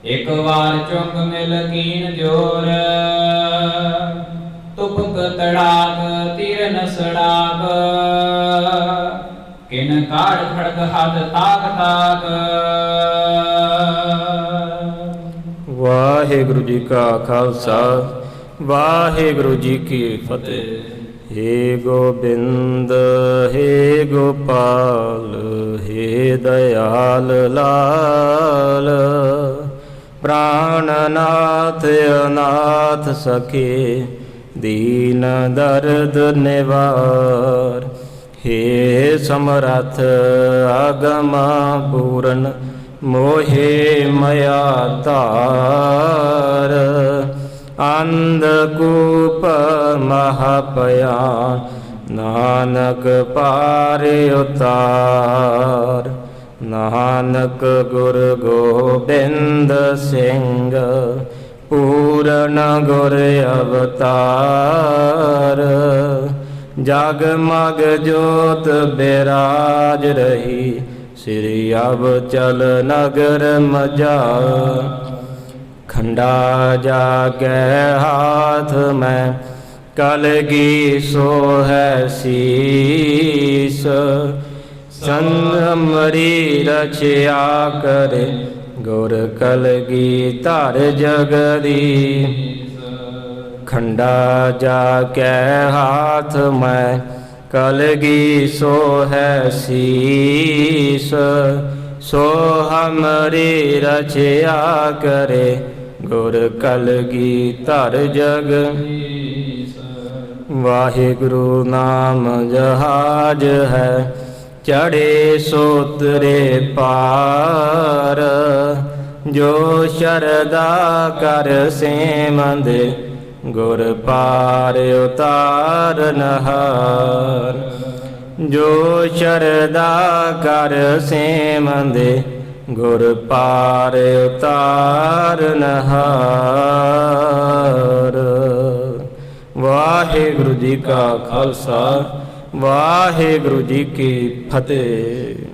ਇੱਕ ਵਾਰ ਚੁੰਗ ਮਿਲ ਕੀਨ ਜੋਰ। ਤੁਪਕ ਤੜਾਕ ਤੀਰਨ ਸੜਾਕ। ਕਿਨ ਕਾੜ ਖੜਗ ਹੱਥ ਤਾਕ ਤਾਕ। ਵਾਹਿਗੁਰੂ ਜੀ ਕਾ ਖਾਲਸਾ, ਵਾਹਿਗੁਰੂ ਜੀ ਕੀ ਫਤਿਹ। ਹੇ ਗੋਬਿੰਦ ਹੇ ਗੋਪਾਲ ਹੇ ਦਇਆਲ ਲਾਲ। ਪ੍ਰਾਣਨਾਥ ਅਨਾਥ ਸਖੇ ਦੀਨ ਦਰਦ ਨਿਵਾਰ। ਹੇ ਸਮਰੱਥ ਆਗਮ ਪੂਰਨ ਮੋਹਿ ਮਇਆ ਧਾਰ। ਅੰਧਕੂਪ ਮਹਾਪਿਆਨ ਨਾਨਕ ਪਾਰ ਉਤਾਰ। ਨਾਨਕ ਗੁਰ ਗੋਬਿੰਦ ਸਿੰਘ ਪੂਰਨ ਗੁਰ ਅਵਤਾਰ। जगमग जोत बिराज रही, श्री अब चल नगर मजा। खंडा जाके हाथ में, कलगी सो है शीस। संगमरी रचया करे, गौर कलगी तार जगदीश। खंडा जाके हाथ में, कलगी सो है शीस। सो हमरी रचया करे, गुर कलगी तार जगदीश। वाहिगुरु नाम जहाज है, चढ़े सोतरे पार। जो शरदा कर सेमंद, गुर पार उतारनहार। जो शरदा कर सेमंद, गुर पार उतारनहार। वाहिगुरु जी का खालसा, वाहिगुरु जी की फतेह।